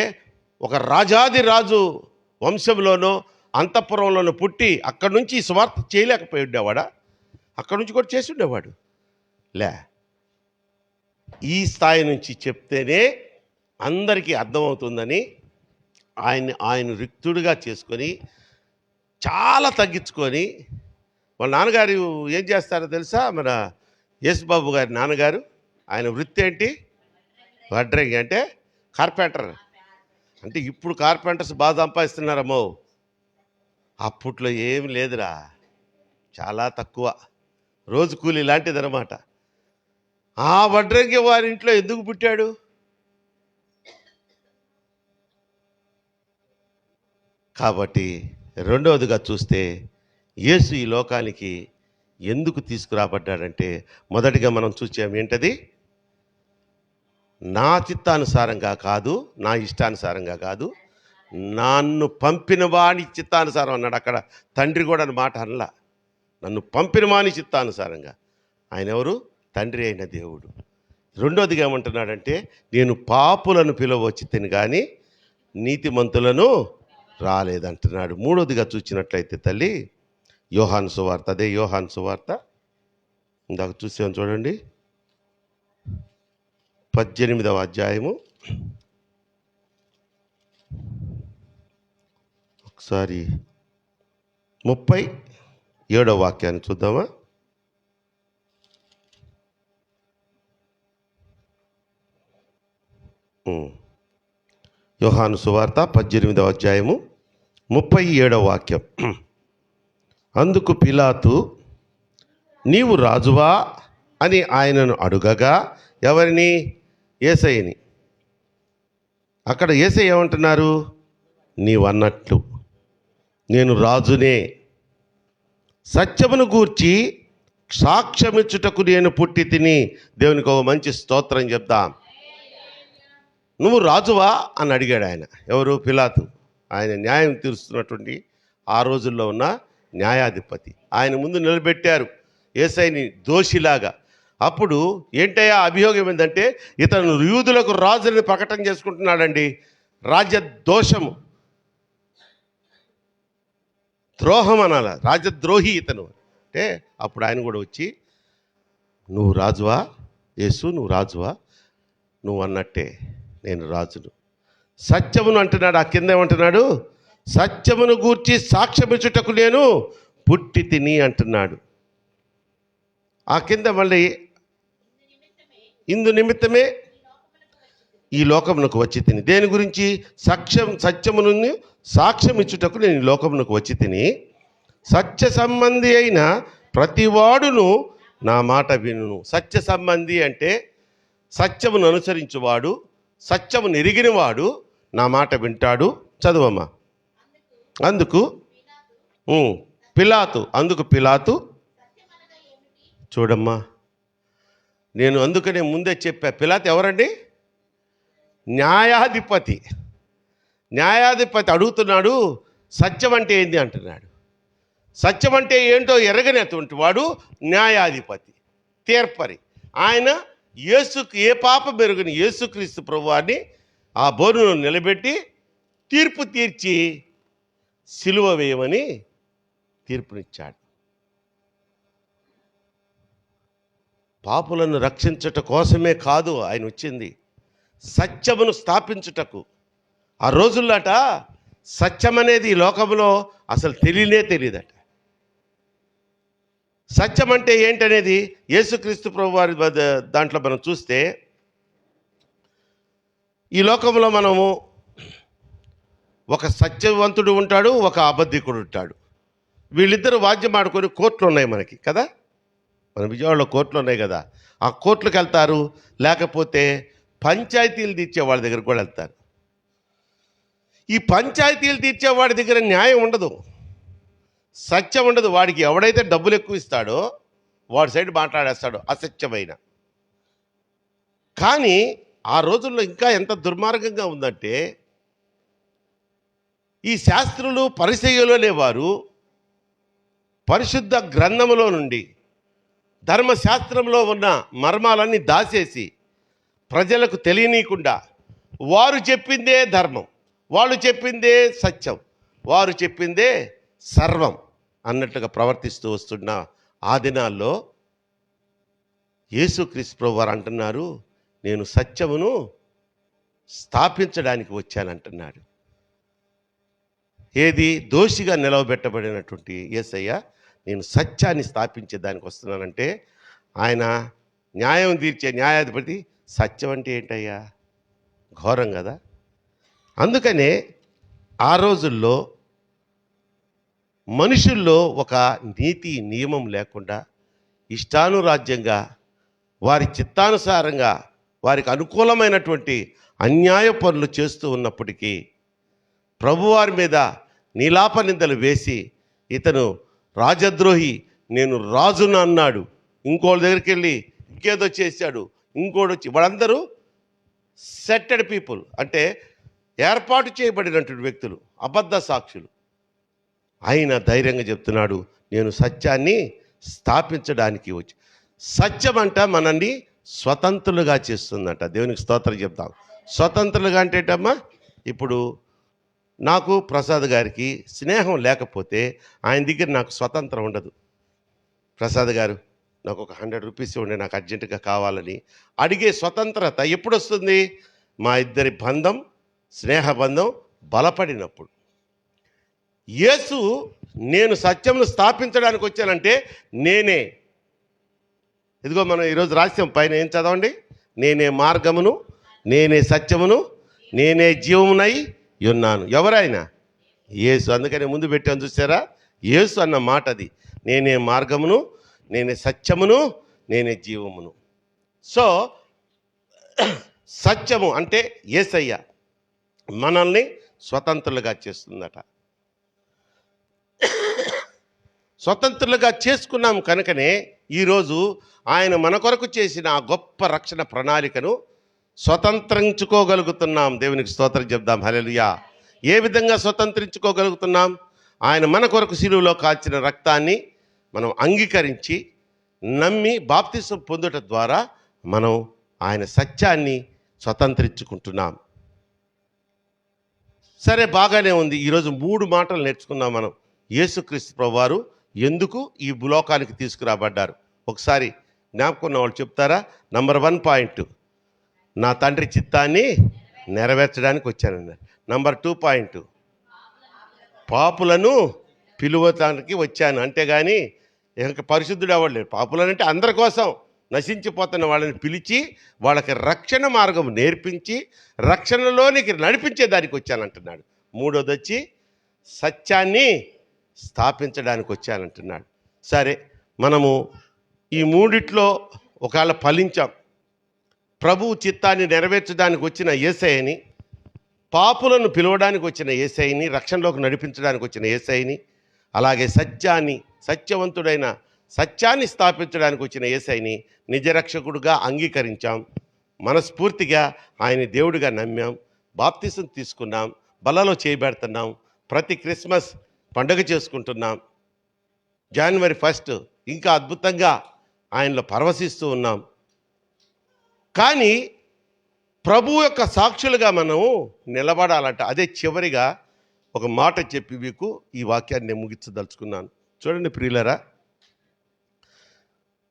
ఒక రాజాది రాజు వంశంలోనో అంతఃపురంలోనో పుట్టి అక్కడి నుంచి స్వార్థ చేయలేకపోయి ఉండేవాడా? అక్కడి నుంచి కూడా చేసి ఉండేవాడు. లే, ఈ స్థాయి నుంచి చెప్తేనే అందరికీ అర్థమవుతుందని ఆయన రిక్తుడిగా చేసుకొని చాలా తగ్గించుకొని, వాళ్ళ నాన్నగారు ఏం చేస్తారో తెలుసా? మన యేసుబాబు గారి నాన్నగారు ఆయన వృత్తి ఏంటి? వడ్రంగి అంటే కార్పెంటర్. అంటే ఇప్పుడు కార్పెంటర్స్ బాగా సంపాదిస్తున్నారమ్మో, అప్పట్లో ఏమి లేదురా, చాలా తక్కువ, రోజు కూలి లాంటిది అనమాట. ఆ వడ్రంగి వారి ఇంట్లో ఎందుకు పుట్టాడు? కాబట్టి రెండవదిగా చూస్తే యేసు ఈ లోకానికి ఎందుకు తీసుకురాబడ్డాడంటే, మొదటిగా మనం చూసాం ఏంటది? నా చిత్తానుసారంగా కాదు, నా ఇష్టానుసారంగా కాదు, నన్ను పంపిన వాని చిత్తానుసారం అన్నాడు. అక్కడ తండ్రి కూడా అని మాట అనలా, నన్ను పంపిన వాని చిత్తానుసారంగా. ఆయన ఎవరు? తండ్రి అయిన దేవుడు. రెండోదిగా ఏమంటున్నాడంటే, నేను పాపులను పిలవచ్చి తిని కానీ నీతిమంతులను రాలేదంటున్నాడు. మూడోదిగా చూసినట్లయితే తల్లి, యోహాను సువార్త, అదే యోహాను సువార్త ఇందాక చూసాం చూడండి, 18వ అధ్యాయము, ఒకసారి 37వ వాక్యాన్ని చూద్దామా? యోహాను సువార్త 18వ అధ్యాయము 37వ వాక్యం. అందుకు పిలాతు, నీవు రాజువా అని ఆయనను అడుగగా, ఎవరిని? యేసయ్యని. అక్కడ యేసయ్య ఏమంటున్నారు? నీవన్నట్లు నేను రాజునే, సత్యమును గూర్చి సాక్ష్యమిచ్చుటకు నేను పుట్టి తిని. దేవునికి ఒక మంచి స్తోత్రం చెప్దాం. నువ్వు రాజువా అని అడిగాడు ఆయన. ఎవరు? పిలాతు. ఆయన న్యాయం తీరుస్తున్నటువంటి ఆ రోజుల్లో ఉన్న న్యాయాధిపతి. ఆయన ముందు నిలబెట్టారు యేసయ్యని దోషిలాగా. అప్పుడు ఏంటయ్యా అభియోగం ఏంటంటే, ఇతను యూదులకు రాజుని ప్రకటన చేసుకుంటున్నాడండి. రాజ్యదోషము, ద్రోహం అనాల, రాజద్రోహి ఇతను అంటే. అప్పుడు ఆయన కూడా వచ్చి, నువ్వు రాజువా యేసు, నువ్వు రాజువా? నువ్వు అన్నట్టే నేను రాజును. సత్యమును అంటున్నాడు. ఆ కింద ఏమంటున్నాడు? సత్యమును గూర్చి సాక్ష్యమిచ్చుటకు నేను పుట్టి తిని అంటున్నాడు. ఆ కింద మళ్ళీ ఇందు నిమిత్తమే ఈ లోకమునకు వచ్చి తిని. దేని గురించి? సత్యమును సాక్ష్యం ఇచ్చుటకు నేను ఈ లోకమునకు వచ్చి తిని, సత్య సంబంధి అయిన ప్రతివాడును నా మాట వినును. సత్య సంబంధి అంటే సత్యమును అనుసరించువాడు, సత్యమును ఎరిగినవాడు నా మాట వింటాడు. చదువమ్మా. అందుకు పిలాతు చూడమ్మా, నేను అందుకనే ముందే చెప్పా, పిలాతు ఎవరండి? న్యాయాధిపతి. న్యాయాధిపతి అడుగుతున్నాడు, సత్యం అంటే ఏంది అంటున్నాడు. సత్యం అంటే ఏంటో ఎరగనటువంటి వాడు న్యాయాధిపతి, తీర్పరి. ఆయన యేసుకు ఏ పాప మెరుగుని యేసుక్రీస్తు ప్రభువాన్ని ఆ బోరును నిలబెట్టి తీర్పు తీర్చి సిలువ వేయమని తీర్పునిచ్చాడు. పాపులను రక్షించుట కోసమే కాదు ఆయన వచ్చింది, సత్యమును స్థాపించుటకు. ఆ రోజుల్లోట సత్యం అనేది ఈ లోకంలో అసలు తెలియదట. సత్యం అంటే ఏంటనేది యేసుక్రీస్తు ప్రభువారి దాంట్లో మనం చూస్తే, ఈ లోకంలో మనము ఒక సత్యవంతుడు ఉంటాడు, ఒక అబద్ధికుడు ఉంటాడు. వీళ్ళిద్దరూ వాద్యం ఆడుకొని కోర్టులు ఉన్నాయి మనకి కదా, మన విజయవాడలో కోర్టులు ఉన్నాయి కదా. ఆ కోర్టులకు వెళ్తారు, లేకపోతే పంచాయతీలు తీర్చే వాళ్ళ దగ్గరకు కూడా వెళ్తారు. ఈ పంచాయతీలు తీర్చే వాడి దగ్గర న్యాయం ఉండదు, సత్యం ఉండదు. వాడికి ఎవడైతే డబ్బులు ఎక్కువ ఇస్తాడో వాడి సైడ్ మాట్లాడేస్తాడు అసత్యమైన. కానీ ఆ రోజుల్లో ఇంకా ఎంత దుర్మార్గంగా ఉందంటే, ఈ శాస్త్రులు పరిసయ్యులు అనేవారు పరిశుద్ధ గ్రంథములో నుండి ధర్మశాస్త్రంలో ఉన్న మర్మాలన్నీ దాచేసి ప్రజలకు తెలియనీయకుండా వారు చెప్పిందే ధర్మం, వాళ్ళు చెప్పిందే సత్యం, వారు చెప్పిందే సర్వం అన్నట్టుగా ప్రవర్తిస్తూ వస్తున్న ఆ దినాల్లో యేసుక్రీస్తు ప్రభువు వారు అంటున్నారు, నేను సత్యమును స్థాపించడానికి వచ్చానంటున్నాడు. ఏది? దోషిగా నిలవబెట్టబడినటువంటి యేసయ్య నేను సత్యాన్ని స్థాపించేదానికి వస్తున్నానంటే, ఆయన న్యాయం తీర్చే న్యాయాధిపతి. సత్యం అంటే ఏంటయ్యా? ఘోరం కదా. అందుకనే ఆ రోజుల్లో మనుషుల్లో ఒక నీతి నియమం లేకుండా ఇష్టానురాజ్యంగా వారి చిత్తానుసారంగా వారికి అనుకూలమైనటువంటి అన్యాయ పనులు చేస్తూ ఉన్నప్పటికీ ప్రభువారి మీద నీలాప నిందలు వేసి, ఇతను రాజద్రోహి, నేను రాజును అన్నాడు, ఇంకోళ్ళ దగ్గరికి వెళ్ళి ఇంకేదో చేశాడు, ఇంకోటి వచ్చి, వాళ్ళందరూ సెట్టెడ్ పీపుల్, అంటే ఏర్పాటు చేయబడినటువంటి వ్యక్తులు, అబద్ధ సాక్షులు. ఆయన ధైర్యంగా చెప్తున్నాడు, నేను సత్యాన్ని స్థాపించడానికి వచ్చి. సత్యం అంట మనల్ని స్వతంత్రులుగా చేస్తుందంట. దేవునికి స్తోత్రం చెప్తాం. స్వతంత్రులుగా అంటే ఏంటమ్మా? ఇప్పుడు నాకు ప్రసాద్ గారికి స్నేహం లేకపోతే ఆయన దగ్గర నాకు స్వతంత్రం ఉండదు. ప్రసాద్ గారు నాకు ఒక 100 రూపీస్ ఇవ్వండి, నాకు అర్జెంటుగా కావాలని అడిగే స్వతంత్రత ఎప్పుడు వస్తుంది? మా ఇద్దరి బంధం, స్నేహ బంధం బలపడినప్పుడు. యేసు నేను సత్యమును స్థాపించడానికి వచ్చానంటే నేనే. ఇదిగో మనం ఈరోజు రాస్యం పైన ఏం చదవండి? నేనే మార్గమును, నేనే సత్యమును, నేనే జీవమునై ఉన్నాను. ఎవరైనా? యేసు. అందుకని ముందు పెట్టాను చూసారా? యేసు అన్న మాట అది. నేనే మార్గమును, నేనే సత్యమును, నేనే జీవమును. సో సత్యము అంటే యేసయ్య మనల్ని స్వతంత్రులుగా చేస్తుందట. స్వతంత్రులుగా చేసుకున్నాం కనుకనే ఈరోజు ఆయన మన కొరకు చేసిన ఆ గొప్ప రక్షణ ప్రణాళికను స్వతంత్రించుకోగలుగుతున్నాం. దేవునికి స్తోత్రం చెప్దాం. హల్లెలూయా. ఏ విధంగా స్వతంత్రించుకోగలుగుతున్నాం? ఆయన మన కొరకు శిలువలో కాల్చిన రక్తాన్ని మనం అంగీకరించి నమ్మి బాప్తిసం పొందుట ద్వారా మనం ఆయన సత్యాన్ని స్వతంత్రించుకుంటున్నాం. సరే, బాగానే ఉంది. ఈరోజు 3 మాటలు నేర్చుకున్నాం మనం. యేసుక్రీస్తు ప్రభువారు ఎందుకు ఈ భూలోకానికి తీసుకురాబడ్డారు ఒకసారి జ్ఞాపకం ఉన్న వాళ్ళు చెప్తారా? నంబర్ 1 పాయింట్, నా తండ్రి చిత్తాన్ని నెరవేర్చడానికి వచ్చానన్నారు. నంబర్ 2 పాయింట్, పాపులను పిలువటానికి వచ్చాను. అంతేగాని ఇంక పరిశుద్ధుడు అవ్వలేరు. పాపులనంటే అందరి కోసం, నశించిపోతున్న వాళ్ళని పిలిచి వాళ్ళకి రక్షణ మార్గం నేర్పించి రక్షణలోనికి నడిపించేదానికి వచ్చానంటున్నాడు. 3వది వచ్చి సత్యాన్ని స్థాపించడానికి వచ్చానంటున్నాడు. సరే, మనము ఈ 3 ఒకవేళ ఫలించాం. ప్రభువు చిత్తాన్ని నెరవేర్చడానికి వచ్చిన యేసయ్యని, పాపులను పిలవడానికి వచ్చిన యేసయ్యని, రక్షణలోకి నడిపించడానికి వచ్చిన యేసయ్యని, అలాగే సత్యవంతుడైన సత్యాన్ని స్థాపించడానికి వచ్చిన యేసయ్యని నిజరక్షకుడుగా అంగీకరించాం. మనస్ఫూర్తిగా ఆయన దేవుడిగా నమ్మాం. బాప్తిసం తీసుకున్నాం. బలలో చేయబెడుతున్నాం. ప్రతి క్రిస్మస్ పండుగ చేసుకుంటున్నాం. జనవరి 1 ఇంకా అద్భుతంగా ఆయనలో పరవశిస్తూ ఉన్నాం. కానీ ప్రభు యొక్క సాక్షులుగా మనం నిలబడాలంట. అదే చివరిగా ఒక మాట చెప్పి మీకు ఈ వాక్యాన్ని నేను ముగించదలుచుకున్నాను. చూడండి ప్రియులరా,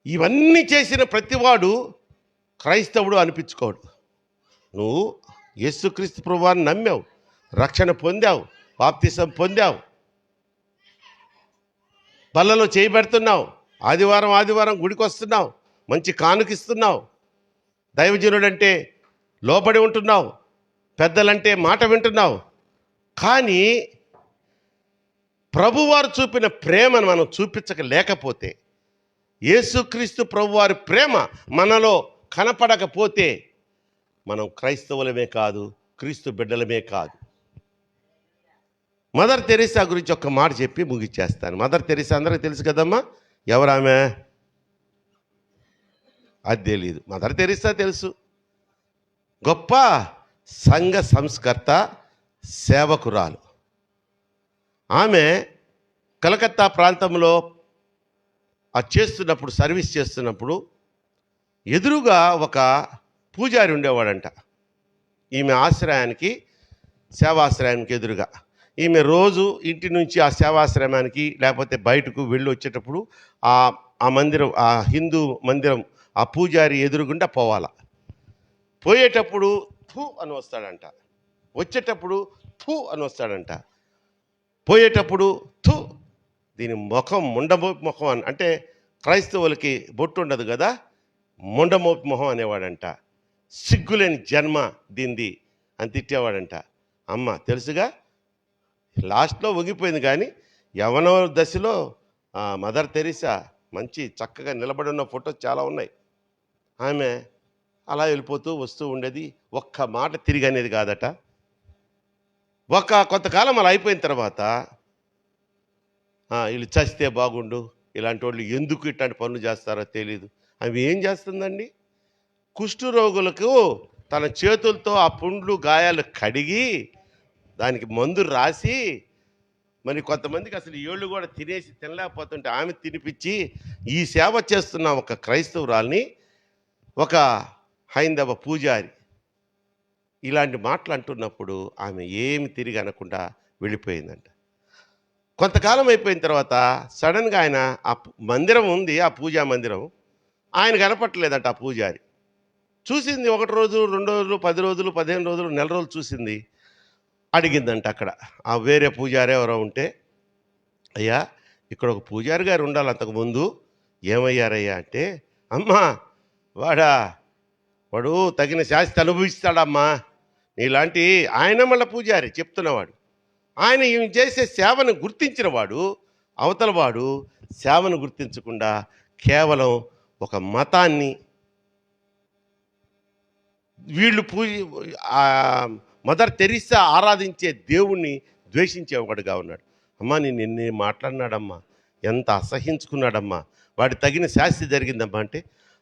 ఇవన్నీ చేసిన ప్రతివాడు క్రైస్తవుడు అనిపించుకోడు. నువ్వు యేసుక్రీస్తు ప్రభువాన్ని నమ్మావు, రక్షణ పొందావు, బాప్తిసం పొందావు, బల్లలో చేయబెడుతున్నావు, ఆదివారం గుడికి వస్తున్నావు, మంచి కానుకిస్తున్నావు, దైవజనుడంటే లోబడి ఉంటున్నావు, పెద్దలంటే మాట వింటున్నావు. కానీ ప్రభువారు చూపిన ప్రేమను మనం చూపించలేకపోతే, యేసుక్రీస్తు ప్రభువారి ప్రేమ మనలో కనపడకపోతే మనం క్రైస్తవులమే కాదు, క్రీస్తు బిడ్డలమే కాదు. మదర్ తెరీసా గురించి ఒక్క మాట చెప్పి ముగిచ్చేస్తాను. మదర్ తెరీసా అందరికీ తెలుసు కదమ్మా. ఎవరామె? అది తెలీదు. మదర్ తెరీసా తెలుసు. గొప్ప సంఘ సంస్కర్త, సేవకురాలు. ఆమె కలకత్తా ప్రాంతంలో చేస్తున్నప్పుడు, సర్వీస్ చేస్తున్నప్పుడు ఎదురుగా ఒక పూజారి ఉండేవాడంట. ఈమె ఆశ్రయానికి, సేవాశ్రయానికి ఎదురుగా. ఈమె రోజు ఇంటి నుంచి ఆ సేవాశ్రయానికి లేకపోతే బయటకు వెళ్ళి వచ్చేటప్పుడు ఆ మందిరం, ఆ హిందూ మందిరం, ఆ పూజారి ఎదురుగుండా పోవాల. పోయేటప్పుడు థూ అని వస్తాడంట, వచ్చేటప్పుడు థూ అని వస్తాడంట. పోయేటప్పుడు థూ, దీని ముఖం ముండమోపి ముఖం అని, అంటే క్రైస్తవులకి బొట్టు ఉండదు కదా, ముండమోపి మొహం అనేవాడంట. సిగ్గులేని జన్మ దీంది అని తిట్టేవాడంట. అమ్మ తెలుసుగా, లాస్ట్లో ఒగిపోయింది. కానీ యవన దశలో మదర్ తెరీసా మంచి చక్కగా నిలబడి ఉన్న ఫోటోస్ చాలా ఉన్నాయి. ఆమె అలా వెళ్ళిపోతూ వస్తూ ఉండేది. ఒక్క మాట తిరిగి అనేది కాదట. కొంతకాలం అలా అయిపోయిన తర్వాత వీళ్ళు చస్తే బాగుండు, ఇలాంటి వాళ్ళు ఎందుకు ఇట్లాంటి పనులు చేస్తారో తెలీదు. అవి ఏం చేస్తుందండి? కుష్ఠరోగులకు తన చేతులతో ఆ పుండ్లు గాయాలు కడిగి దానికి మందు రాసి, మరి కొంతమందికి అసలు ఏళ్ళు కూడా తినలేకపోతుంటే ఆమె తినిపించి, ఈ సేవ చేస్తున్న ఒక క్రైస్తవురాల్ని ఒక హైందవ పూజారి ఇలాంటి మాటలు అంటున్నప్పుడు ఆమె ఏమి తిరిగి అనకుండా వెళ్ళిపోయిందంట. కొంతకాలం అయిపోయిన తర్వాత సడన్గా ఆయన ఆ మందిరం ఉంది, ఆ పూజా మందిరం, ఆయన కనపట్టలేదంట. ఆ పూజారి చూసింది 1 రోజు, 2 రోజులు, 10 రోజులు, 15 రోజులు, నెల రోజులు చూసింది. అడిగిందంట అక్కడ ఆ వేరే పూజారి ఎవరో ఉంటే, అయ్యా ఇక్కడ ఒక పూజారి గారు ఉండాలి, అంతకుముందు ఏమయ్యారయ్యా అంటే, అమ్మా వాడు తగిన శాస్తి అనుభవిస్తాడమ్మా, నీలాంటి ఆయన మళ్ళీ పూజారి చెప్తున్నవాడు. ఆయన ఈమె చేసే సేవను గుర్తించిన వాడు, అవతల వాడు సేవను గుర్తించకుండా కేవలం ఒక మతాన్ని, వీళ్ళు మదర్ తెరీసా ఆరాధించే దేవుణ్ణి ద్వేషించేవాడుగా ఉన్నాడు. అమ్మా నేను నిన్ను మాట్లాడినాడమ్మా, ఎంత అసహించుకున్నాడమ్మా, వాడి తగిన శాస్తి జరిగిందమ్మా అంటే,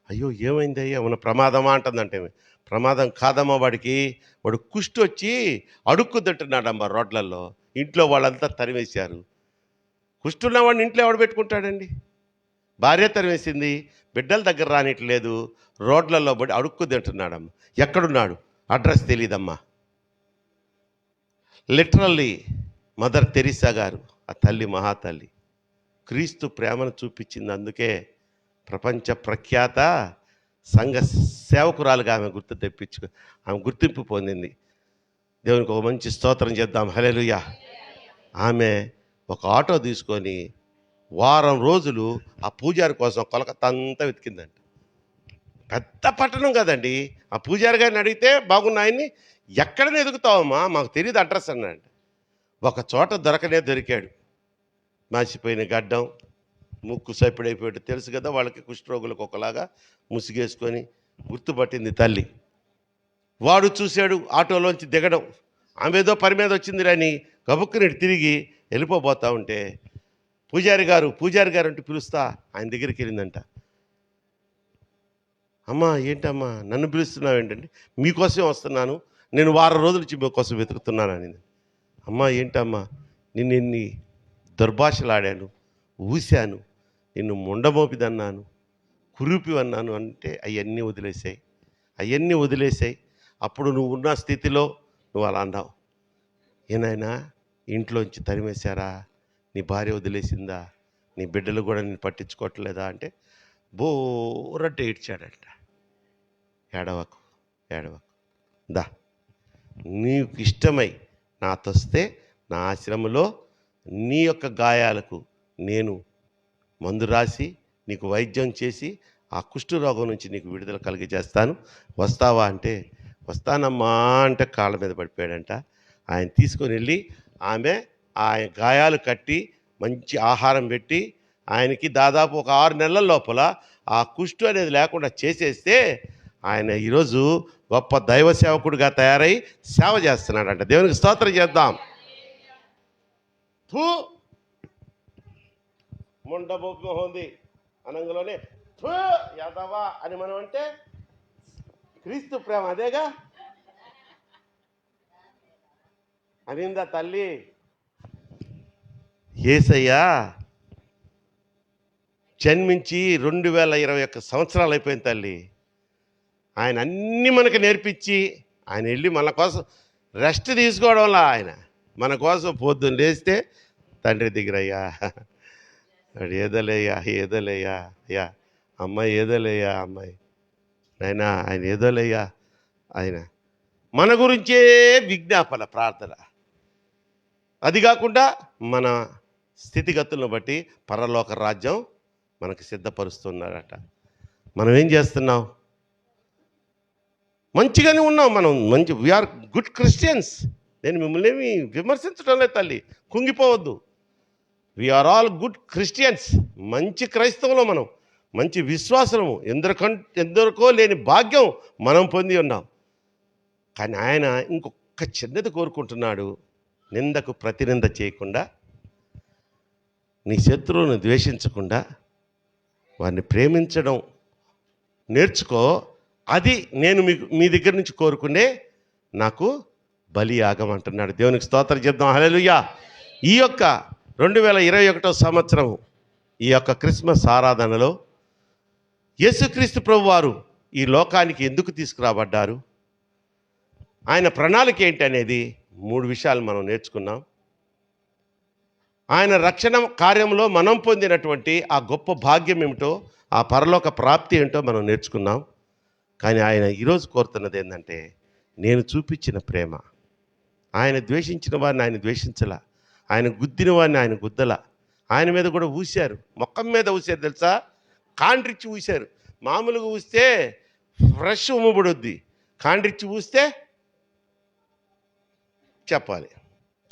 అయ్యో ఏమైందయ్యా, ఏమన్నా ప్రమాదమా అంటుందంటే, ప్రమాదం కాదమ్మా, వాడు కుష్టి వచ్చి అడుక్కుదంటున్నాడమ్మా రోడ్లలో, ఇంట్లో వాళ్ళంతా తరివేశారు. కుష్టి ఉన్నవాడిని ఇంట్లో ఎవడు పెట్టుకుంటాడండి? భార్య తరివేసింది, బిడ్డల దగ్గర రానిట్లేదు, రోడ్లలో పడి అడుక్కు తింటున్నాడమ్మా. ఎక్కడున్నాడు అడ్రస్ తెలియదమ్మా. లిటరల్లీ మదర్ తెరీసా గారు, ఆ తల్లి, మహాతల్లి, క్రీస్తు ప్రేమను చూపించింది. అందుకే ప్రపంచ ప్రఖ్యాత సంఘ సేవకురాలుగా ఆమె ఆమె గుర్తింపు పొందింది. దేవునికి ఒక మంచి స్తోత్రం చేద్దాం. హల్లెలూయా. ఆమె ఒక ఆటో తీసుకొని వారం రోజులు ఆ పూజారి కోసం కొలకత్తా అంతా వెతికిందంట. పెద్ద పట్టణం కదండి. ఆ పూజారి గారిని అడిగితే, బాగున్నాయని, ఎక్కడనే ఎదుగుతావమ్మా, మాకు తెలియదు అడ్రస్ అన్నాడు. ఒక చోట దొరికాడు. మాసిపోయిన గడ్డం, ముక్కు సైపిడైపోయాడు. తెలుసు కదా వాళ్ళకి, కుష్ఠరోగులకు ఒకలాగా ముసుగేసుకొని. గుర్తుపట్టింది తల్లి. వాడు చూశాడు ఆటోలోంచి దిగడం. ఆమె ఏదో పని మీద వచ్చింది రాని గబుక్కుని తిరిగి వెళ్ళిపోబోతా ఉంటే, పూజారి గారు అంటూ పిలుస్తా ఆయన దగ్గరికి వెళ్ళిందంట. అమ్మా ఏంటమ్మా నన్ను పిలుస్తున్నావు ఏంటంటే, మీకోసమే వస్తున్నాను, నేను వారం రోజుల నుంచి మీకోసం వెతుకుతున్నాను అని. అమ్మా ఏంటమ్మా, నిన్ను ఎన్ని దుర్భాషలాడాను, ఊశాను, నిన్ను ముండమోపిదన్నాను, కురూపి అన్నాను అంటే అవన్నీ వదిలేసాయి. అప్పుడు నువ్వు ఉన్న స్థితిలో నువ్వు అలా అన్నావు. ఏనాయనా ఇంట్లోంచి తరిమేశారా, నీ భార్య వదిలేసిందా, నీ బిడ్డలు కూడా నేను పట్టించుకోవట్లేదా అంటే బోరంటే ఏడ్చాడంట. ఏడవకు దా, నీకు ఇష్టమై నాతో వస్తే నా ఆశ్రమంలో నీ యొక్క గాయాలకు నేను మందు రాసి నీకు వైద్యం చేసి ఆ కుష్ఠరోగం నుంచి నీకు విడుదల కలిగజేస్తాను, వస్తావా అంటే, వస్తానమ్మా అంటే కాళ్ళ మీద పడిపోయాడంట. ఆయన తీసుకొని వెళ్ళి ఆయన గాయాలు కట్టి మంచి ఆహారం పెట్టి ఆయనకి దాదాపు ఒక 6 నెలల లోపల ఆ కుష్టు అనేది లేకుండా చేసేస్తే ఆయన ఈరోజు గొప్ప దైవ సేవకుడిగా తయారై సేవ చేస్తున్నాడంట. దేవునికి స్తోత్రం చేద్దాం. థూ ముండబొమ్మ ఉంది అనంగలోనే థూ యాదవా అని మనం అంటే క్రీస్తు ప్రేమ అదేగా అనిందా తల్లి. యేసయ్య జన్మించి 2021 సంవత్సరాలు అయిపోయింది తల్లి. ఆయన అన్నీ మనకు నేర్పించి ఆయన వెళ్ళి మన కోసం రెస్ట్ తీసుకోవడంలా ఆయన మన కోసం పొద్దున్న లేస్తే తండ్రి దగ్గర అయ్యా ఏదోలేయ్యా ఏదోలేయ్యా అయ్యా అమ్మాయి ఏదోలేయ్యా అమ్మాయి నాయనా ఆయన ఏదోలేయ్యా ఆయన మన గురించే విజ్ఞాపన ప్రార్థన. అది కాకుండా మన స్థితిగతులను బట్టి పరలోక రాజ్యం మనకు సిద్ధపరుస్తున్నాడట. మనం ఏం చేస్తున్నాం? మంచిగానే ఉన్నాం మనం. We are good Christians. నేను మిమ్మల్ని ఏమి విమర్శించడం లేదు తల్లి, కుంగిపోవద్దు. We are all good Christians. మంచి క్రైస్తవులు మనం, మంచి విశ్వాసము. ఎందరికో లేని భాగ్యం మనం పొంది ఉన్నాం. కానీ ఆయన ఇంకొక చిన్నది కోరుకుంటున్నాడు. నిందకు ప్రతినింద చేయకుండా, నీ శత్రువును ద్వేషించకుండా వారిని ప్రేమించడం నేర్చుకో. అది నేను మీ దగ్గర నుంచి కోరుకునే నాకు బలి యాగమంటున్నాడు. దేవునికి స్తోత్రం చెప్దాం. హల్లెలూయా. ఈ యొక్క 2021 సంవత్సరం ఈ యొక్క క్రిస్మస్ ఆరాధనలో యేసుక్రీస్తు ప్రభువారు ఈ లోకానికి ఎందుకు తీసుకురాబడ్డారు, ఆయన ప్రణాళిక ఏంటి అనేది 3 విషయాలు మనం నేర్చుకున్నాం. ఆయన రక్షణ కార్యంలో మనం పొందినటువంటి ఆ గొప్ప భాగ్యం ఏమిటో, ఆ పరలోక ప్రాప్తి ఏంటో మనం నేర్చుకున్నాం. కానీ ఆయన ఈరోజు కోరుతున్నది ఏంటంటే, నేను చూపించిన ప్రేమ. ఆయన ద్వేషించిన వారిని ఆయన ద్వేషించలా, ఆయన గుద్దిన వారిని ఆయన గుద్దల. ఆయన మీద కూడా ఊశారు, మొక్కం మీద ఊశారు తెలుసా, కాండ్రిచ్చి ఊశారు. మామూలుగా ఊస్తే ఫ్రెష్ ఉమ్మబడుద్ది, కాండ్రిచ్చి ఊస్తే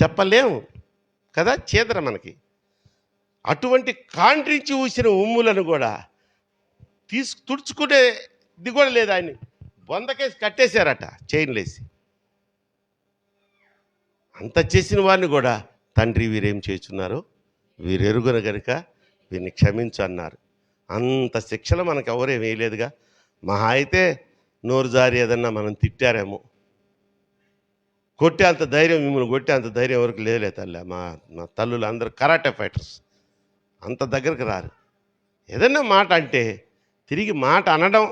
చెప్పలేము కదా, చేదర మనకి. అటువంటి కాండ్రించి ఊసిన ఉమ్ములను కూడా తుడుచుకునేది కూడా లేదు. ఆయన్ని బొందకేసి కట్టేశారట చైన్లేసి. అంత చేసిన వారిని కూడా తండ్రి వీరేం చేస్తున్నారు వీరెరుగున గనుక వీరిని క్షమించు అన్నారు. అంత శిక్షలు మనకు ఎవరేం వేయలేదుగా. మహా అయితే నోరు జారి ఏదన్నా మనం తిట్టారేమో, కొట్టే అంత ధైర్యం, మిమ్మల్ని కొట్టే అంత ధైర్యం ఎవరికి లేదులే తల్లి. మా తల్లులు అందరూ కరాటే ఫైటర్స్, అంత దగ్గరికి రారు. ఏదన్నా మాట అంటే తిరిగి మాట అనడం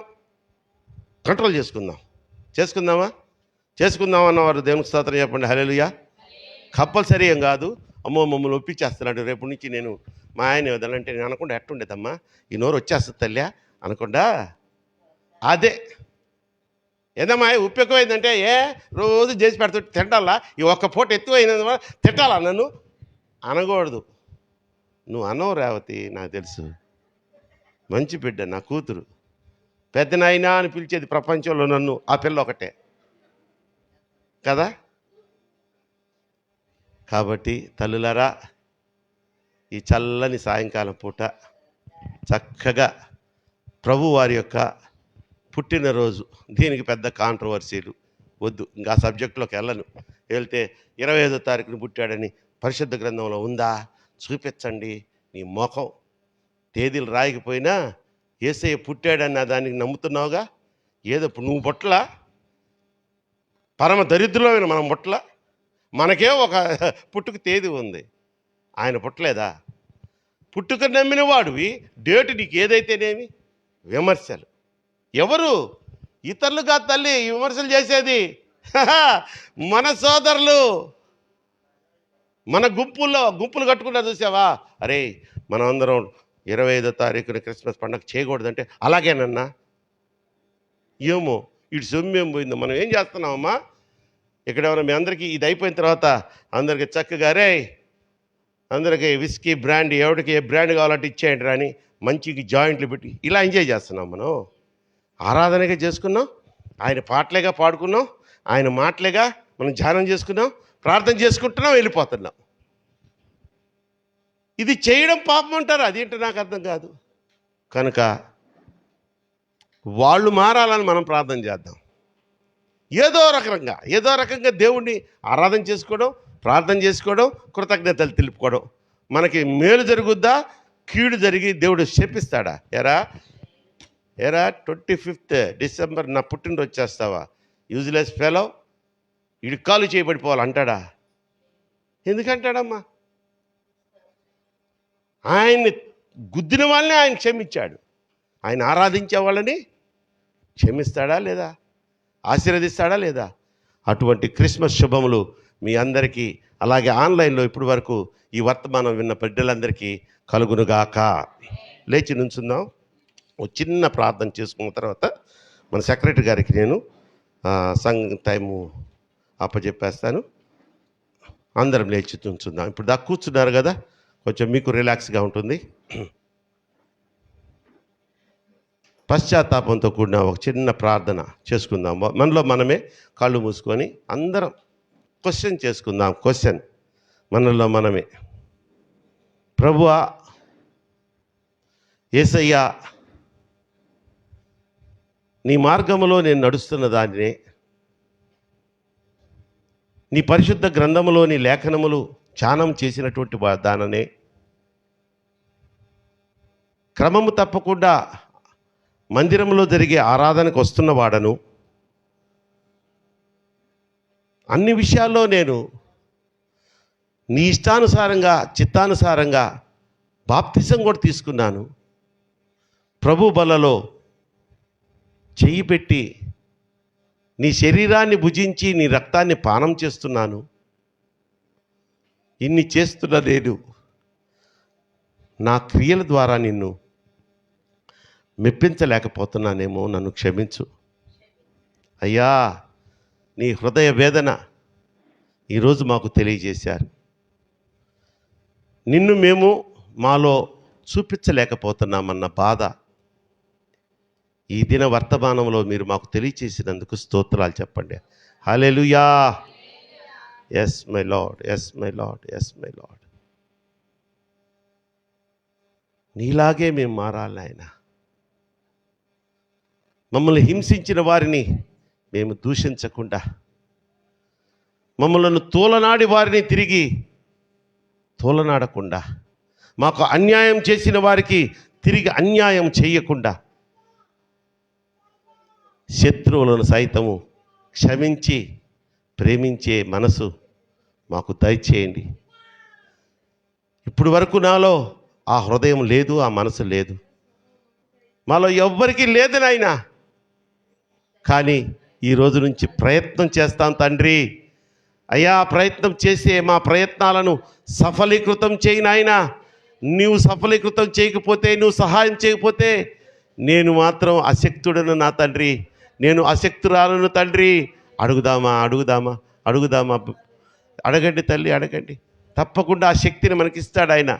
కంట్రోల్ చేసుకుందామా అన్నవారు దేవునికి స్తోత్రం చెప్పండి. హల్లెలూయా. కంపల్సరీ ఏం కాదు, అమ్మో మమ్మల్ని ఒప్పించేస్తున్నాడు, రేపు నుంచి నేను మా ఆయన వదలంటే నేను అనకుండా ఎట్టుండేదమ్మా, ఈ నోరు వచ్చేస్తుంది తల్లి అనకుండా. అదే ఏదమ్మా ఉప్పు ఎక్కువైందంటే రోజు చేసి పెడుతుంటే తింటాలా, ఈ ఒక్క పూట ఎక్కువైంది తిట్టాలా నన్ను అనకూడదు. నువ్వు అనవు రేవతి, నాకు తెలుసు, మంచి బిడ్డ, నా కూతురు, పెద్ద నాయనా అని పిలిచేది ప్రపంచంలో నన్ను ఆ పిల్ల ఒకటే కదా. కాబట్టి తల్లులారా, ఈ చల్లని సాయంకాలం పూట చక్కగా ప్రభు వారి యొక్క పుట్టినరోజు, దీనికి పెద్ద కాంట్రవర్సీలు వద్దు, ఇంకా ఆ సబ్జెక్టులోకి వెళ్తే 25వ తారీఖున పుట్టాడని పరిశుద్ధ గ్రంథంలో ఉందా చూపించండి. నీ ముఖం తేదీలు రాయకపోయినా యేసయ్య పుట్టాడన్న దానికి నమ్ముతున్నావుగా. ఏదో నువ్వు బొట్ల పరమ దరిద్రులమైన మనం బొట్ల, మనకే ఒక పుట్టుక తేదీ ఉంది, ఆయన పుట్టలేదా? పుట్టుక నమ్మిన వాడివి డేటు నీకు ఏదైతేనేమి. విమర్శలు ఎవరు? ఇతరులుగా తల్లి విమర్శలు చేసేది మన సోదరులు, మన గుంపులు కట్టుకుంటా చూసావా. అరే మనం అందరం 25వ తారీఖున క్రిస్మస్ పండుగ చేయకూడదంటే అలాగేనన్నా. ఏమో ఇటు సొమ్మేం పోయిందో, మనం ఏం చేస్తున్నామమ్మా ఇక్కడ. ఎవరైనా మీ అందరికీ ఇది అయిపోయిన తర్వాత అందరికీ చక్కగా రే అందరికీ విస్కీ బ్రాండ్, ఎవరికి ఏ బ్రాండ్ కావాలంటే ఇచ్చేయండి రాని మంచికి జాయింట్లు పెట్టి ఇలా ఎంజాయ్ చేస్తున్నాం. మనం ఆరాధనగా చేసుకున్నాం, ఆయన పాటలేగా పాడుకున్నాం, ఆయన మాటలేగా మనం ధ్యానం చేసుకున్నాం, ప్రార్థన చేసుకుంటున్నాం, వెళ్ళిపోతున్నాం. ఇది చేయడం పాపం అంటారు, అదేంటో నాకు అర్థం కాదు. కనుక వాళ్ళు మారాలని మనం ప్రార్థన చేద్దాం. ఏదో రకంగా దేవుణ్ణి ఆరాధన చేసుకోవడం, ప్రార్థన చేసుకోవడం, కృతజ్ఞతలు తెలుపుకోవడం. మనకి మేలు జరుగుద్దా, కీడు జరిగి దేవుడు శపిస్తాడా? ఎరా 25th డిసెంబర్ నా పుట్టినరోజు చేస్తావా, యూజ్లెస్ ఫెలో, ఇడుకాలు చేయబడిపోవాలి అంటాడా? ఎందుకంటాడమ్మా? ఆయన్ని గుద్దిన వాళ్ళని ఆయన క్షమించాడు. ఆయన ఆరాధించే వాళ్ళని క్షమిస్తాడా లేదా? ఆశీర్వదిస్తాడా లేదా? అటువంటి క్రిస్మస్ శుభములు మీ అందరికీ, అలాగే ఆన్లైన్లో ఇప్పటి వరకు ఈ వర్తమానం విన్న బిడ్డలందరికీ కలుగునుగాక. లేచి నుంచుందాం. ఒక చిన్న ప్రార్థన చేసుకున్న తర్వాత మన సెక్రటరీ గారికి నేను సంఘ టైము అప్పచెప్పేస్తాను. అందరం లేచి నుంచుందాం. ఇప్పుడు దాకా కూర్చున్నారు కదా, కొంచెం మీకు రిలాక్స్గా ఉంటుంది. పశ్చాత్తాపంతో కూడిన ఒక చిన్న ప్రార్థన చేసుకుందాం. మనలో మనమే కళ్ళు మూసుకొని అందరం క్వశ్చన్ చేసుకుందాం. క్వశ్చన్ మనలో మనమే. ప్రభువా, యేసయ్యా, నీ మార్గములో నేను నడుస్తున్న దానినే, నీ పరిశుద్ధ గ్రంథములోని లేఖనములు ధ్యానం చేసినటువంటి దాననే, క్రమము తప్పకుండా మందిరంలో జరిగే ఆరాధనకు వస్తున్నవాడను, అన్ని విషయాల్లో నేను నీ ఇష్టానుసారంగా చిత్తానుసారంగా బాప్తిసం కూడా తీసుకున్నాను. ప్రభు బలలో చెయ్యి పెట్టి నీ శరీరాన్ని భుజించి నీ రక్తాన్ని పానం చేస్తున్నాను. ఇన్ని చేస్తున్న నేను నా క్రియల ద్వారా నిన్ను మెప్పించలేకపోతున్నానేమో, నన్ను క్షమించు అయ్యా. నీ హృదయ వేదన ఈరోజు మాకు తెలియజేశారు. నిన్ను మేము మాలో చూపించలేకపోతున్నామన్న బాధ ఈ దిన వర్తమానంలో మీరు మాకు తెలియచేసినందుకు స్తోత్రాలు చెప్పండి. Hallelujah. Yes my lord, yes my lord, yes my Lord. నీలాగే మేము మారాలి నాయన. మమ్మల్ని హింసించిన వారిని మేము దూషించకుండా, మమ్మల్ని తోలనాడి వారిని తిరిగి తోలనాడకుండా, మాకు అన్యాయం చేసిన వారికి తిరిగి అన్యాయం చేయకుండా, శత్రువులను సైతము క్షమించి ప్రేమించే మనసు మాకు దయచేయండి. ఇప్పుడు వరకు నాలో ఆ హృదయం లేదు, ఆ మనసు లేదు, మాలో ఎవ్వరికీ లేదు నాయనా. కానీ ఈ రోజు నుంచి ప్రయత్నం చేస్తాం తండ్రి. అయ్యా, ప్రయత్నం చేసే మా ప్రయత్నాలను సఫలీకృతం చేయి నాయనా. నీవు సఫలీకృతం చేయకపోతే, నువ్వు సహాయం చేయకపోతే నేను మాత్రం అశక్తుడను నా తండ్రి, నేను అశక్తురాలను తండ్రి. అడుగుదామా అడుగుదామా అడుగుదామా? అడగండి తల్లి, అడగండి. తప్పకుండా ఆ శక్తిని మనకిస్తాడు ఆయన.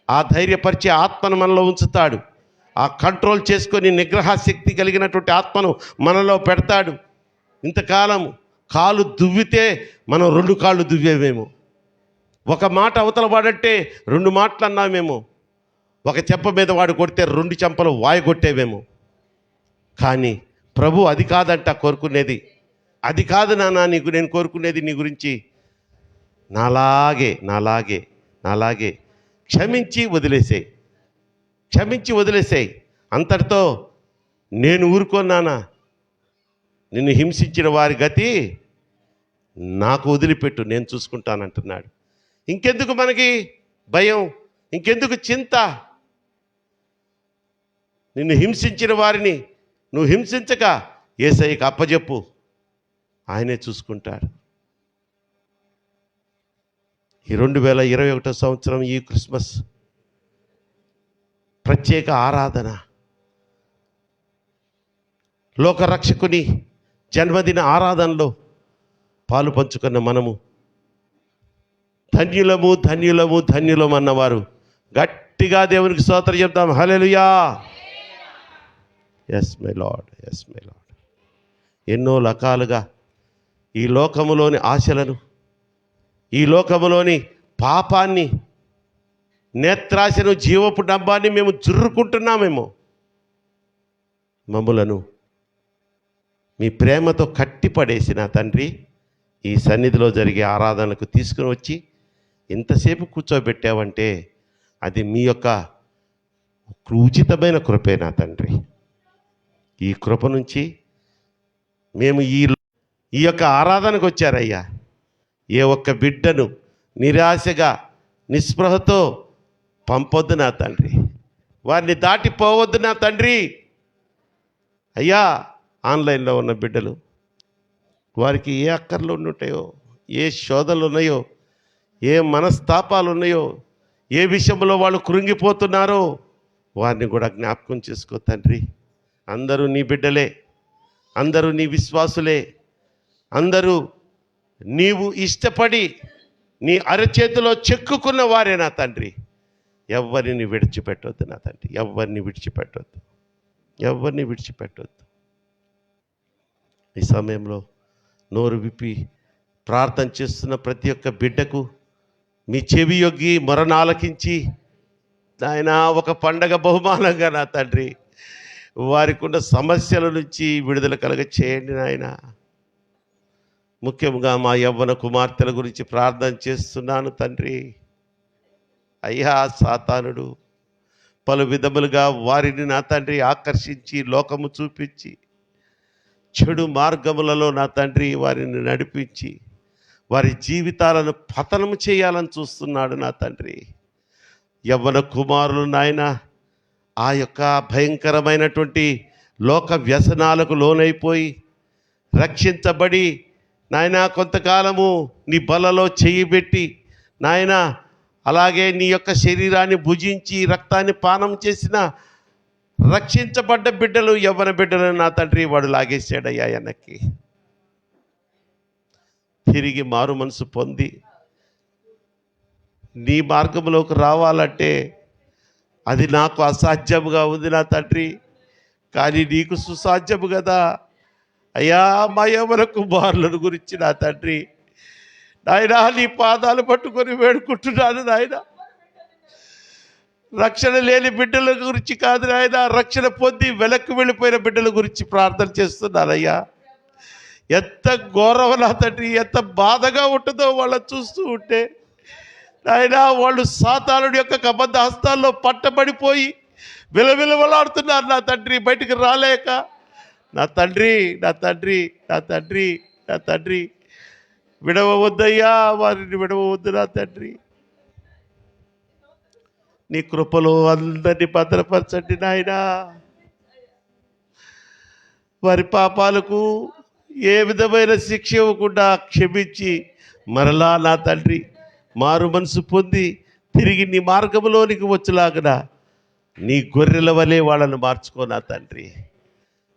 ఆ ధైర్యపరిచే ఆత్మను మనలో ఉంచుతాడు. ఆ కంట్రోల్ చేసుకొని నిగ్రహ శక్తి కలిగినటువంటి ఆత్మను మనలో పెడతాడు. ఇంతకాలం కాలు దువ్వితే మనం 2 కాళ్ళు దువ్వేమేమో, ఒక మాట అవతల వాడంటే 2 మాటలు అన్నామేమో, ఒక చెంప మీద వాడు కొడితే 2 చెంపలు వాయగొట్టేవేమో. కానీ ప్రభు అది కాదంట కోరుకునేది. అది కాదు నాన్న నీకు నేను కోరుకునేది నీ గురించి. నాలాగే నాలాగే నాలాగే క్షమించి వదిలేసేయి, క్షమించి వదిలేసేయి. అంతటితో నేను ఊరుకోన్నానా? నిన్ను హింసించిన వారి గతి నాకు వదిలిపెట్టు, నేను చూసుకుంటానంటున్నాడు. ఇంకెందుకు మనకి భయం, ఇంకెందుకు చింత? నిన్ను హింసించిన వారిని నువ్వు హింసించక యేసయ్యకి అప్పజెప్పు, ఆయనే చూసుకుంటాడు. ఈ 2021 సంవత్సరం ఈ క్రిస్మస్ ప్రత్యేక ఆరాధన, లోకరక్షకుని జన్మదిన ఆరాధనలో పాలు పంచుకున్న మనము ధన్యులము ధన్యులము ధన్యులము అన్నవారు గట్టిగా దేవునికి స్తోత్రం చెప్తాం. Hallelujah. Yes my lord, yes my Lord. ఎన్నో రకాలుగా ఈ లోకములోని ఆశలను, ఈ లోకములోని పాపాన్ని, నేత్రాశను, జీవపు డబ్బాన్ని మేము జుర్రుకుంటున్నామేమో. మమ్ములను మీ ప్రేమతో కట్టిపడేసి నా తండ్రి ఈ సన్నిధిలో జరిగే ఆరాధనలకు తీసుకుని వచ్చి ఇంతసేపు కూర్చోబెట్టావంటే అది మీ యొక్క ఉచితమైన కృపే నా తండ్రి. ఈ కృప నుంచి మేము ఈ యొక్క ఆరాధనకు వచ్చారయ్యా. ఏ ఒక్క బిడ్డను నిరాశగా నిస్పృహతో పంపొద్దు నా తండ్రి, వారిని దాటిపోవద్దు నా తండ్రి. అయ్యా, ఆన్లైన్లో ఉన్న బిడ్డలు, వారికి ఏ అక్కర్లు ఉంటాయో, ఏ శోధనలు ఉన్నాయో, ఏ మనస్తాపాలు ఉన్నాయో, ఏ విషయంలో వాళ్ళు కృంగిపోతున్నారో వారిని కూడా జ్ఞాపకం చేసుకో తండ్రి. అందరూ నీ బిడ్డలే, అందరూ నీ విశ్వాసులే, అందరూ నీవు ఇష్టపడి నీ అరచేతిలో చెక్కుకున్న వారే నా తండ్రి. ఎవరిని విడిచిపెట్టొద్దు నా తండ్రి, ఎవరిని విడిచిపెట్టొద్దు, ఎవరిని విడిచిపెట్టొద్దు. ఈ సమయంలో నోరు విప్పి ప్రార్థన చేస్తున్న ప్రతి ఒక్క బిడ్డకు మీ చెవి యొగ్గి మొరనాలకించి నాయన ఒక పండగ బహుమానంగా నా తండ్రి వారికి ఉన్న సమస్యల నుంచి విడుదల కలగ చేయండి నాయన. ముఖ్యంగా మా యవ్వన కుమార్తెల గురించి ప్రార్థన చేస్తున్నాను తండ్రి. అయ్యా, సాతానుడు పలు విధములుగా వారిని నా తండ్రి ఆకర్షించి లోకము చూపించి చెడు మార్గములలో నా తండ్రి వారిని నడిపించి వారి జీవితాలను పతనము చేయాలని చూస్తున్నాడు నా తండ్రి. యవ్వన కుమారులు నాయన ఆ యొక్క భయంకరమైనటువంటి లోక వ్యసనాలకు లోనైపోయి రక్షించబడి నాయన కొంతకాలము నీ బలలో చెయ్యిబెట్టి నాయన అలాగే నీ యొక్క శరీరాన్ని భుజించి రక్తాన్ని పానం చేసిన రక్షించబడ్డ బిడ్డలు, యవ్వన బిడ్డలు నా తండ్రి వాడు లాగేసాడయ్యా వెనక్కి. తిరిగి మారు మనసు పొంది నీ మార్గంలోకి రావాలంటే అది నాకు అసాధ్యముగా ఉంది నా తండ్రి, కానీ నీకు సుసాధ్యము కదా అయ్యా. మా యవ్వన కుమారులను గురించి నా తండ్రి నాయన నీ పాదాలు పట్టుకొని వేడుకుంటున్నాను నాయన. రక్షణ లేని బిడ్డల గురించి కాదు నాయన, రక్షణ పొంది వెనక్కి వెళ్ళిపోయిన బిడ్డల గురించి ప్రార్థన చేస్తున్నానయ్యా. ఎంత ఘోరం నా తండ్రి, ఎంత బాధగా ఉంటుందో వాళ్ళని చూస్తూ ఉంటే నాయన. వాళ్ళు సాతానుడి యొక్క కబంధ హస్తాల్లో పట్టబడిపోయి విలవిలవలాడుతున్నారు నా తండ్రి, బయటికి రాలేక. నా తండ్రి, నా తండ్రి, నా తండ్రి, నా తండ్రి విడవద్దయ్యా, వారిని విడవద్దు నా తండ్రి. నీ కృపలో అందరినీ భద్రపరచండి నాయనా. వారి పాపాలకు ఏ విధమైన శిక్ష ఇవ్వకుండా క్షమించి మరలా నా తండ్రి మారు మనసు పొంది తిరిగి నీ మార్గంలోనికి వచ్చేలాగన నీ గొర్రెల వలె వాళ్ళను మార్చుకో నా తండ్రి.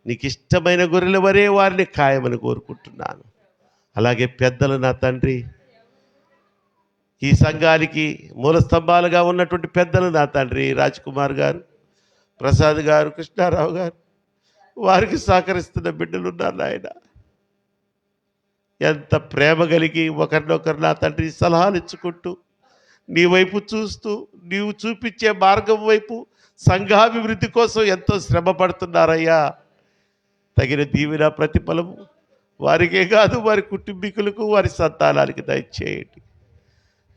నీకు ఇష్టమైన గొర్రెల వలె వారిని ఖాయమని కోరుకుంటున్నాను. అలాగే పెద్దలు నా తండ్రి, ఈ సంఘానికి మూల స్తంభాలుగా ఉన్నటువంటి పెద్దలు నా తండ్రి, రాజ్ కుమార్ గారు, ప్రసాద్ గారు, కృష్ణారావు గారు, వారికి సహకరిస్తున్న బిడ్డలు ఉన్నారు నాయన. ఎంత ప్రేమ కలిగి ఒకరినొకరు నా తండ్రి సలహాలు ఇచ్చుకుంటూ నీ వైపు చూస్తూ నీవు చూపించే మార్గం వైపు సంఘాభివృద్ధి కోసం ఎంతో శ్రమ పడుతున్నారయ్యా. తగిన దీవెన ప్రతిఫలము వారికే కాదు వారి కుటుంబీకులకు వారి సంతానానికి దయచేయండి.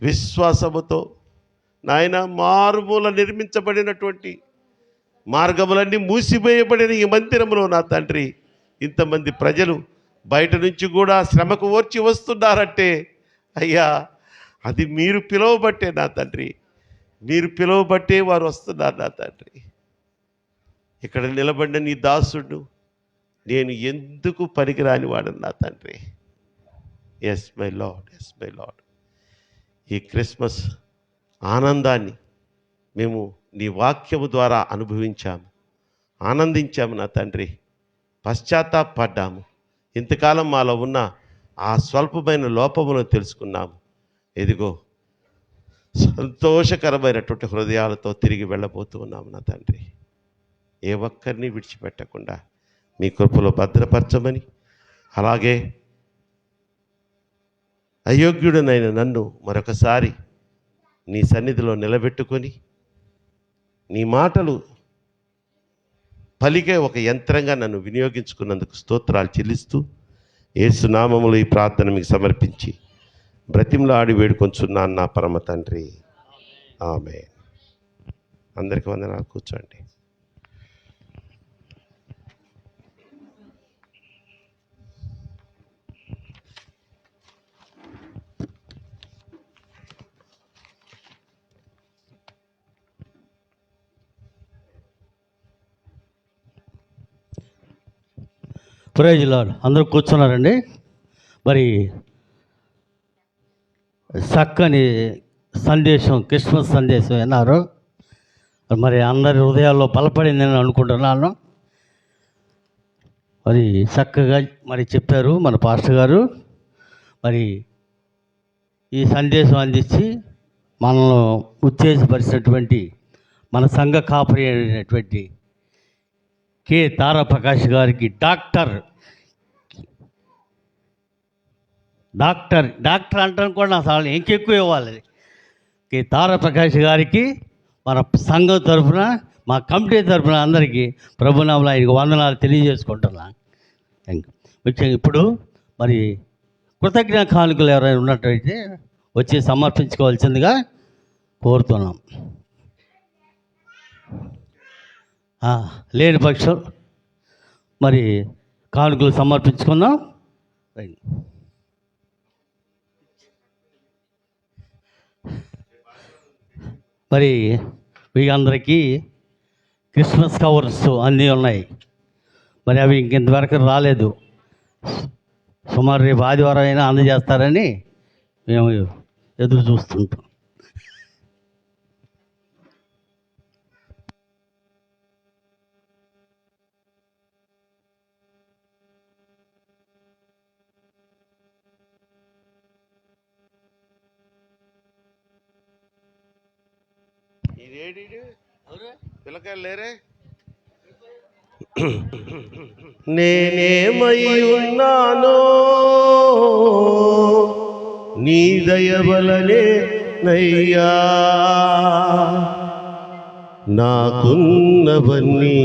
విశ్వాసముతో నాయన మారుమూల నిర్మించబడినటువంటి మార్గములన్నీ మూసివేయబడిన ఈ మందిరంలో నా తండ్రి ఇంతమంది ప్రజలు బయట నుంచి కూడా శ్రమకు ఓర్చి వస్తున్నారంటే అయ్యా అది మీరు పిలువబట్టే నా తండ్రి, మీరు పిలువబట్టే వారు వస్తున్నారు నా తండ్రి. ఇక్కడ నిలబడిన నీ దాసుడు నేను ఎందుకు పనికిరాని వాడను నా తండ్రి. Yes my lord, yes my lord. ఈ క్రిస్మస్ ఆనందాన్ని మేము నీ వాక్యము ద్వారా అనుభవించాము, ఆనందించాము నా తండ్రి. పశ్చాత్తాపడ్డాము. ఇంతకాలం మాలో ఉన్న ఆ స్వల్పమైన లోపములను తెలుసుకున్నాము. ఇదిగో సంతోషకరమైనటువంటి హృదయాలతో తిరిగి వెళ్ళబోతూ ఉన్నాము నా తండ్రి. ఏ ఒక్కరిని విడిచిపెట్టకుండా మీ కృపలో భద్రపరచమని, అలాగే అయోగ్యుడనైన నన్ను మరొకసారి నీ సన్నిధిలో నిలబెట్టుకొని నీ మాటలు పలికే ఒక యంత్రంగా నన్ను వినియోగించుకున్నందుకు స్తోత్రాలు చెల్లిస్తూ యేసు నామములో ఈ ప్రార్థన మీకు సమర్పించి బ్రతిమలాడి వేడుకొంచున్నాను నా పరమ తండ్రి. ఆమేన్. అందరికీ వందనాలు. కూర్చోండి. Praise lord. అందరూ కూర్చున్నారండి. మరి చక్కని సందేశం, క్రిస్మస్ సందేశం విన్నారు. మరి అందరి హృదయాల్లో బలపడింది నేను అనుకుంటున్నాను. మరి చక్కగా మరి చెప్పారు మన పాస్టర్ గారు. మరి ఈ సందేశం అందించి మనల్ని ఉత్తేజపరిచినటువంటి మన సంఘ కాపరి అయినటువంటి కె తారాప్రకాష్ గారికి డాక్టర్ అంటాను కూడా నా సార్లు ఇంకెక్కువ ఇవ్వాలి. కె తారాప్రకాష్ గారికి మన సంఘం తరఫున, మా కమిటీ తరఫున అందరికీ ప్రభునామములో ఆయనకు వందనాలు తెలియజేసుకుంటున్నాను. ముఖ్యంగా ఇప్పుడు మరి కృతజ్ఞ కానుకలు ఎవరైనా ఉన్నట్టయితే వచ్చి సమర్పించుకోవాల్సిందిగా కోరుతున్నాం. లేని పక్షం మరి కానుకలు సమర్పించుకుందాం. మరి మీ అందరికీ క్రిస్మస్ కవర్స్ అన్నీ ఉన్నాయి. మరి అవి ఇంతవరకు రాలేదు. సుమారు రేపు ఆదివారం అయినా అందజేస్తారని మేము ఎదురు చూస్తుంటాం. పిల్లకాయలు లేరే? నేనేమై ఉన్నానో నీ దయ వలనే నయ్యా, నాకున్నవన్నీ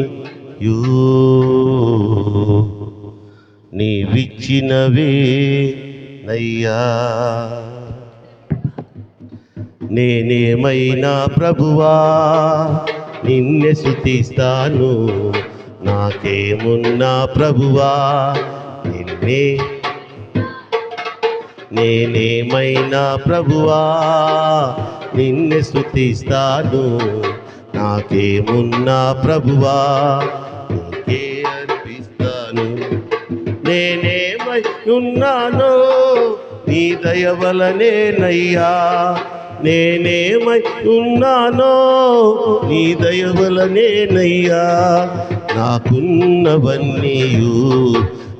నీవిచ్చినవే నయ్యా. నేనేమైనా ప్రభువా నిన్నే స్తుతిస్తాను, నాకేమున్నా ప్రభువా నిన్నే. నేనేమైనా ప్రభువా నిన్నే స్తుతిస్తాను, నాకేమున్నా ప్రభువా నీకే అర్పిస్తాను. నేనేమై ఉన్నానో నీ దయ వలనే నయ్యా, నేనేమై ఉన్నానో నీ దయ వలనే నయ్యా, నాకున్నవన్నీయు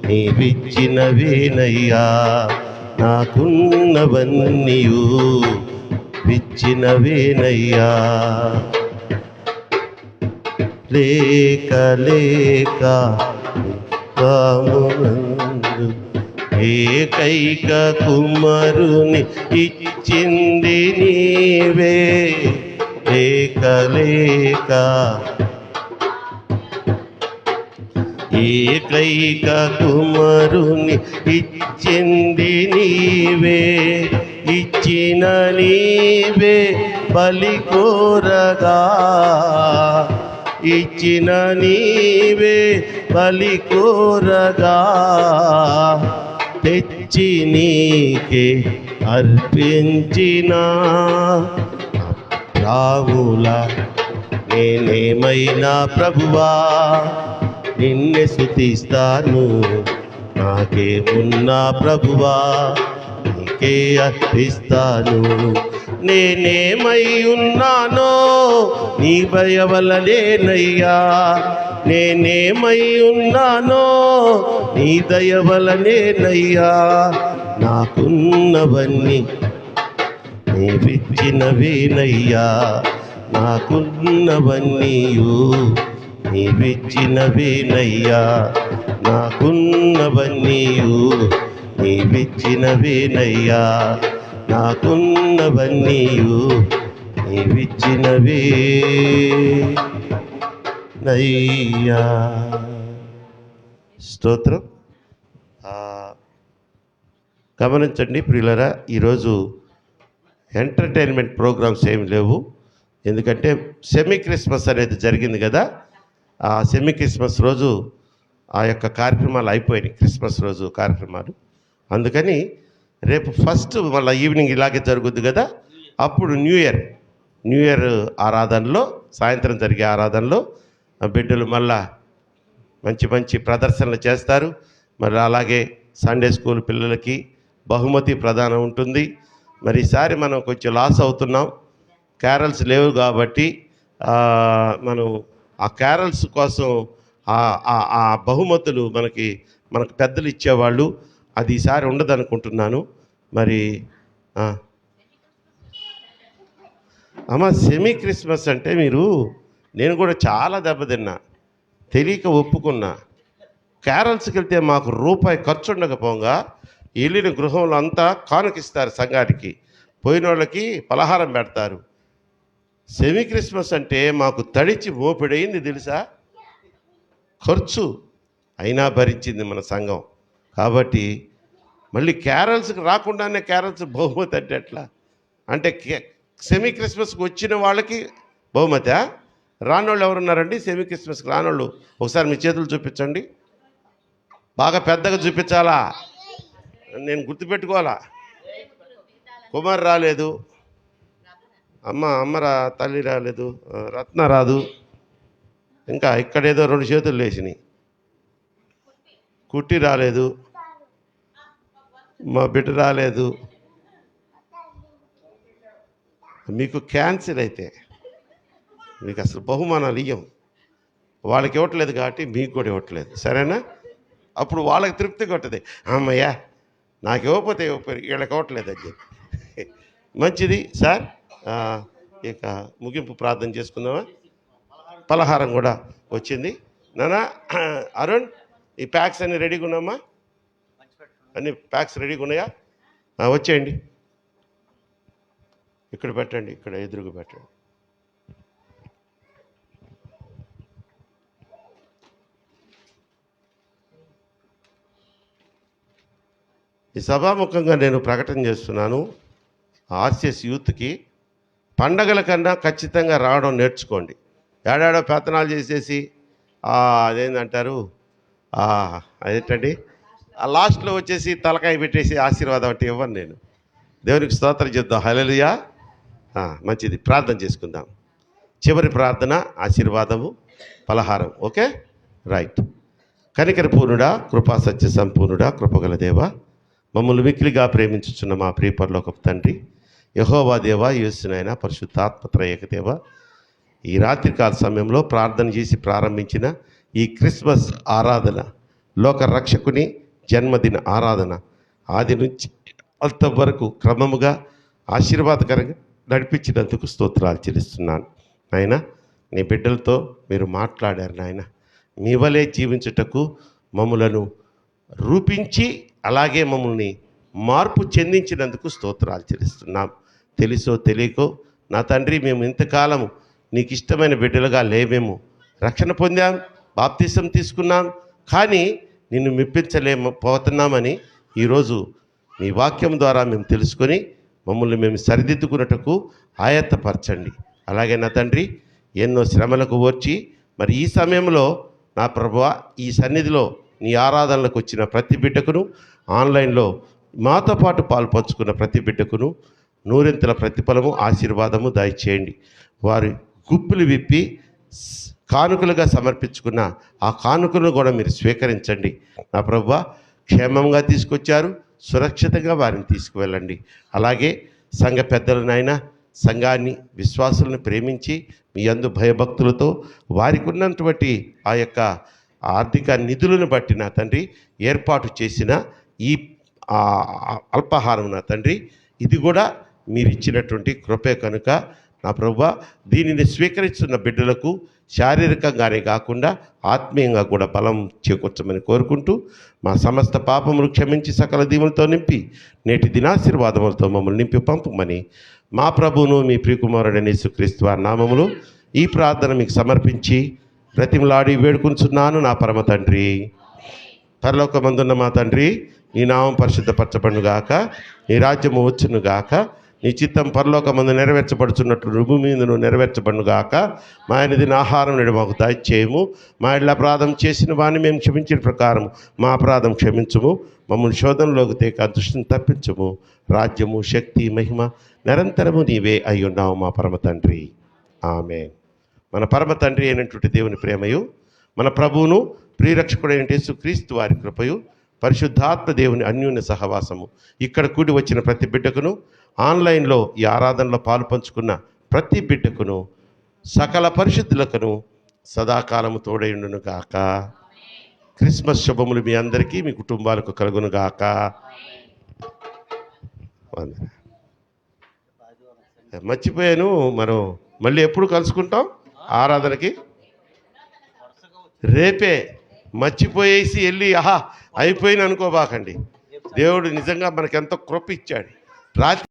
నీవిచ్చినవేనయ్యా, నాకున్నవన్నీయు విచ్చినవేనయ్యా. లేక లేక కామునందు ఏకైక కుమారుని ఇచ్చింది నీవే. లేక లేక ఏకైక కుమారుని ఇచ్చింది నీవే, ఇచ్చిన నీవే బలి కోరగా, ఇచ్చిన నీవే బలి కోరగా, తెచ్చి నీకే అర్పించిన రాముల. నేనేమైనా ప్రభువా నిన్నే స్తుతిస్తాను, నాకేమున్నా ప్రభువా నీకే అర్పిస్తాను. నేనేమై ఉన్నానో నీ దయ వలనేనయ్యా, నేనేమై ఉన్నానో నీ దయ వలనేనయ్యా, నాకున్నవన్నీ నీవిచ్చినవేనయ్యా, నాకున్నవన్నీయు నీవిచ్చినవేనయ్యా, నాకున్నవన్నీయు నీవిచ్చినవేనయ్యా, నాకున్నవన్నీయు నీవిచ్చినవే. నయ్యా. స్తోత్రం. గమనించండి ప్రియులరా, ఈరోజు ఎంటర్టైన్మెంట్ ప్రోగ్రామ్స్ ఏమి లేవు. ఎందుకంటే సెమీ క్రిస్మస్ అనేది జరిగింది కదా, ఆ సెమీ క్రిస్మస్ రోజు ఆ యొక్క కార్యక్రమాలు అయిపోయినాయి, క్రిస్మస్ రోజు కార్యక్రమాలు. అందుకని రేపు ఫస్ట్ మళ్ళీ ఈవినింగ్ ఇలాగే జరుగుద్ది కదా, అప్పుడు న్యూ ఇయర్ ఆరాధనలో, సాయంత్రం జరిగే ఆరాధనలో బిడ్డలు మళ్ళా మంచి మంచి ప్రదర్శనలు చేస్తారు. మరి అలాగే సండే స్కూల్ పిల్లలకి బహుమతి ప్రదానం ఉంటుంది. మరి ఈసారి మనం కొంచెం లాస్ అవుతున్నాం, క్యారల్స్ లేవు కాబట్టి మనం ఆ క్యారల్స్ కోసం ఆ బహుమతులు మనకు పెద్దలు ఇచ్చేవాళ్ళు, అది ఈసారి ఉండదనుకుంటున్నాను. మరి అమ్మ సెమీ క్రిస్మస్ అంటే నేను కూడా చాలా దెబ్బతిన్నా, తెలియక ఒప్పుకున్నా. క్యారల్స్కి వెళ్తే మాకు రూపాయి ఖర్చు ఉండకపోగా వెళ్ళిన గృహంలో అంతా కానుకిస్తారు, సంఘానికి పోయిన వాళ్ళకి పలహారం పెడతారు. సెమీ క్రిస్మస్ అంటే మాకు తడిచి మోపిడయింది తెలుసా, ఖర్చు అయినా భరించింది మన సంఘం. కాబట్టి మళ్ళీ క్యారల్స్కి రాకుండానే క్యారల్స్ బహుమతి అంటే ఎట్లా? అంటే సెమీ క్రిస్మస్కి వచ్చిన వాళ్ళకి బహుమతి, రానోళ్ళు ఎవరున్నారండి సెమీ క్రిస్మస్కి రానోళ్ళు? ఒకసారి మీ చేతులు చూపించండి, బాగా పెద్దగా చూపించాలా, నేను గుర్తుపెట్టుకోవాలా. కుమార్ రాలేదు, అమ్మ తల్లి రాలేదు, రత్న రాదు, ఇంకా ఇక్కడేదో 2 చేతులు లేచినాయి, కుట్టి రాలేదు, మా బిడ్డ రాలేదు. మీకు క్యాన్సిల్ అయితే మీకు అసలు బహుమానాలు ఇవ్వం, వాళ్ళకి ఇవ్వట్లేదు కాబట్టి మీకు కూడా ఇవ్వట్లేదు, సరేనా? అప్పుడు వాళ్ళకి తృప్తి కొట్టది, అమ్మయ్యా నాకు ఇవ్వకపోతే వీళ్ళకి ఇవ్వట్లేదు అని చెప్పి. మంచిది సార్. ఇక ముగింపు ప్రార్థన చేసుకుందామా? పలహారం కూడా వచ్చింది నానా. అరుణ్, ఈ ప్యాక్స్ అన్నీ రెడీగా ఉన్నామా? అన్ని ప్యాక్స్ రెడీగా ఉన్నాయా? వచ్చేయండి, ఇక్కడ పెట్టండి, ఇక్కడ ఎదురుగా పెట్టండి. ఈ సభాముఖంగా నేను ప్రకటన చేస్తున్నాను, ఆర్సిఎస్ యూత్కి పండగల కన్నా ఖచ్చితంగా రావడం నేర్చుకోండి. ఏడాడో పెత్తనాలు చేసేసి అదేంటంటారు, అదేంటండి, ఆ లాస్ట్లో వచ్చేసి తలకాయ పెట్టేసి ఆశీర్వాదం అంటే ఇవ్వను నేను. దేవునికి స్తోత్రం చేద్దాం. హల్లెలూయా. మంచిది, ప్రార్థన చేసుకుందాం. చివరి ప్రార్థన, ఆశీర్వాదము, పలహారం. Okay, right. కనికర పూర్ణుడా, కృపా సత్య సంపూర్ణుడా, కృపగల దేవ, మమ్మల్ని మిక్కిలిగా ప్రేమించుచున్న మా ప్రియ పరలోకపు తండ్రి, యెహోవా దేవ, యేసునైనా పరిశుద్ధాత్మ త్రయేక దేవ, ఈ రాత్రికాల సమయంలో ప్రార్థన చేసి ప్రారంభించిన ఈ క్రిస్మస్ ఆరాధన, లోక రక్షకుని జన్మదిన ఆరాధన ఆది నుంచి అంతవరకు క్రమముగా ఆశీర్వాదకరంగా నడిపించినందుకు స్తోత్రాలు చెల్లిస్తున్నాను. నాయన, నీ బిడ్డలతో మీరు మాట్లాడారు నాయన. మీ వలే జీవించుటకు మమ్ములను రూపించి అలాగే మమ్మల్ని మార్పు చెందించినందుకు స్తోత్రాలు చెల్లిస్తున్నాం. తెలుసో తెలియకో నా తండ్రి, మేము ఇంతకాలము నీకు ఇష్టమైన బిడ్డలుగా లేమేమో. రక్షణ పొందాం, బాప్తిసం తీసుకున్నాం, కానీ నిన్ను మెప్పించలేకపోతున్నామని ఈరోజు మీ వాక్యం ద్వారా మేము తెలుసుకొని మమ్మల్ని మేము సరిదిద్దుకున్నట్టుకు ఆయత్తపరచండి. అలాగే నా తండ్రి, ఎన్నో శ్రమలకు ఓర్చి మరి ఈ సమయంలో నా ప్రభువా, ఈ సన్నిధిలో నీ ఆరాధనలకు వచ్చిన ప్రతి బిడ్డకును, ఆన్లైన్లో మాతో పాటు పాలు పంచుకున్న ప్రతి బిడ్డకును నూరింతల ప్రతిఫలము, ఆశీర్వాదము దయచేయండి. వారి గుప్పులు విప్పి కానుకలుగా సమర్పించుకున్న ఆ కానుకలను కూడా మీరు స్వీకరించండి. నా ప్రభువా, క్షేమంగా తీసుకొచ్చారు, సురక్షితంగా వారిని తీసుకువెళ్ళండి. అలాగే సంఘ పెద్దలనైనా, సంఘాన్ని, విశ్వాసులను ప్రేమించి మీ యందు భయభక్తులతో వారికి ఉన్నటువంటి ఆ యొక్క ఆర్థిక నిధులను బట్టి నా తండ్రి ఏర్పాటు చేసిన ఈ అల్పాహారం నా తండ్రి, ఇది కూడా మీరు ఇచ్చినటువంటి కృపే కనుక నా ప్రభువా, దీనిని స్వీకరిస్తున్న బిడ్డలకు శారీరకంగానే కాకుండా ఆత్మీయంగా కూడా బలం చేకూర్చమని కోరుకుంటూ, మా సమస్త పాపములు క్షమించి సకల దీవులతో నింపి నేటి దినాశీర్వాదములతో మమ్మల్ని నింపి పంపమని మా ప్రభువును మీ ప్రియకుమారుడైన యేసుక్రీస్తు వారి నామములో ఈ ప్రార్థన మీకు సమర్పించి ప్రతిమలాడి వేడుకుంటున్నాను నా పరమ తండ్రి. పరలోకమందున్న మా తండ్రి, నీ నామం పరిశుద్ధపరచబడునుగాక, నీ రాజ్యము వచ్చునుగాక, నీ చిత్తం పరలోకమందు నెరవేర్చబడుచున్నట్లు భూమి మీదను నెరవేర్చబడునుగాక. మా ఆయనదిన ఆహారం నేడు మాకు దయచేయము. మా ఇళ్ళ అపరాధం చేసిన వాడిని మేము క్షమించిన ప్రకారం మా అపరాధం క్షమించుము. మమ్మల్ని శోధనలోకి తేక దృష్టిని తప్పించుము. రాజ్యము, శక్తి, మహిమ నిరంతరము నీవే అయ్యున్నావు మా పరమ తండ్రి. ఆమేన్. మన పరమ తండ్రి అయినటువంటి దేవుని ప్రేమయు, మన ప్రభువును ప్రియరక్షకుడైన యేసుక్రీస్తు వారి కృపయు, పరిశుద్ధాత్మ దేవుని అన్యోన్య సహవాసము ఇక్కడ కూడి వచ్చిన ప్రతి బిడ్డకును, ఆన్లైన్లో ఈ ఆరాధనలో పాలు పంచుకున్న ప్రతి బిడ్డకును, సకల పరిశుద్ధులకును సదాకాలము తోడైండును గాక. క్రిస్మస్ శుభములు మీ అందరికీ, మీ కుటుంబాలకు కలుగును గాక. మర్చిపోయాను, మనం మళ్ళీ ఎప్పుడు కలుసుకుంటాం ఆరాధనకి? రేపే. మర్చిపోయేసి వెళ్ళి అయిపోయింది అనుకోబాకండి. దేవుడు నిజంగా మనకెంతో కృప ఇచ్చాడు. రాత్రి